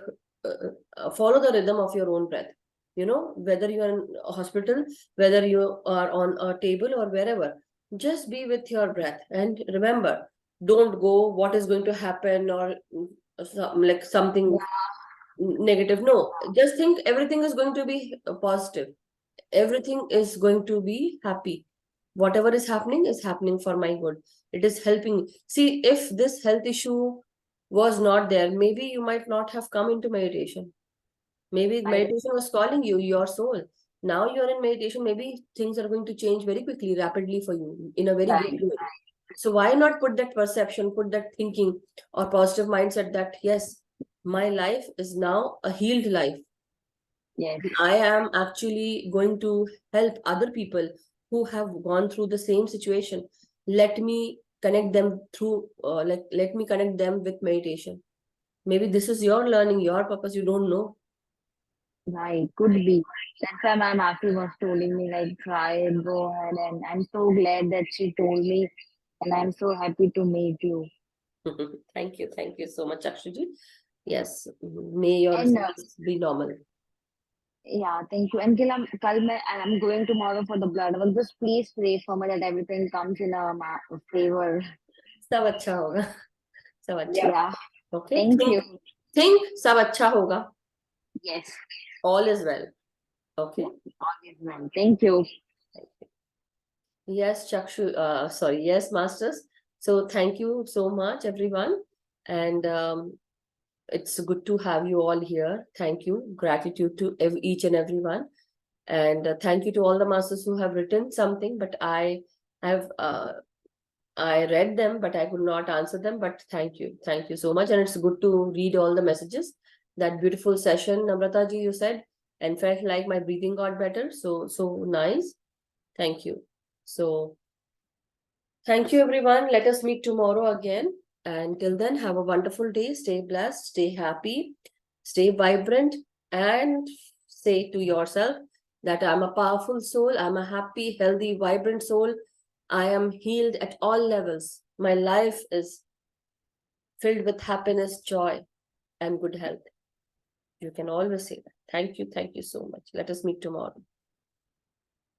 follow the rhythm of your own breath. Whether you are in a hospital, whether you are on a table or wherever, just be with your breath. And remember, don't go, what is going to happen, or like something negative. No, just think everything is going to be positive. Everything is going to be happy. Whatever is happening for my good. It is helping. See, if this health issue was not there, maybe you might not have come into meditation. Maybe I meditation was calling you, your soul. Now you're in meditation, maybe things are going to change very quickly, rapidly for you, in a very good right. way. So why not put that perception, put that thinking or positive mindset that yes, my life is now a healed life. Yes. I am actually going to help other people who have gone through the same situation. Let me connect them through, let me connect them with meditation. Maybe this is your learning, your purpose, you don't know. Right, could be. That's why my Masi was telling me like try it, go ahead, and I'm so glad that she told me, and I'm so happy to meet you. Thank you so much, Akshuji. Yes, may your And cells be normal. yeah, thank you. And I'm going tomorrow for the blood work. Just please pray for me that everything comes in a favor. सब अच्छा होगा, सब अच्छा. Yeah, Okay, thank you. think सब अच्छा होगा. Yes, All is well. Okay. all is well. Thank you. Yes, yes, masters. So thank you so much, everyone. And it's good to have you all here. Thank you. Gratitude to each and everyone. And thank you to all the masters who have written something, but have I read them, but I could not answer them. But thank you. Thank you so much. And it's good to read all the messages. That beautiful session, Namrata ji, you said, and felt like my breathing got better. So nice. Thank you. So thank you, everyone. Let us meet tomorrow again. And till then, have a wonderful day. Stay blessed, stay happy, stay vibrant, and say to yourself that I'm a powerful soul. I'm a happy, healthy, vibrant soul. I am healed at all levels. My life is filled with happiness, joy, and good health. You can always say that. Thank you. Thank you so much. Let us meet tomorrow.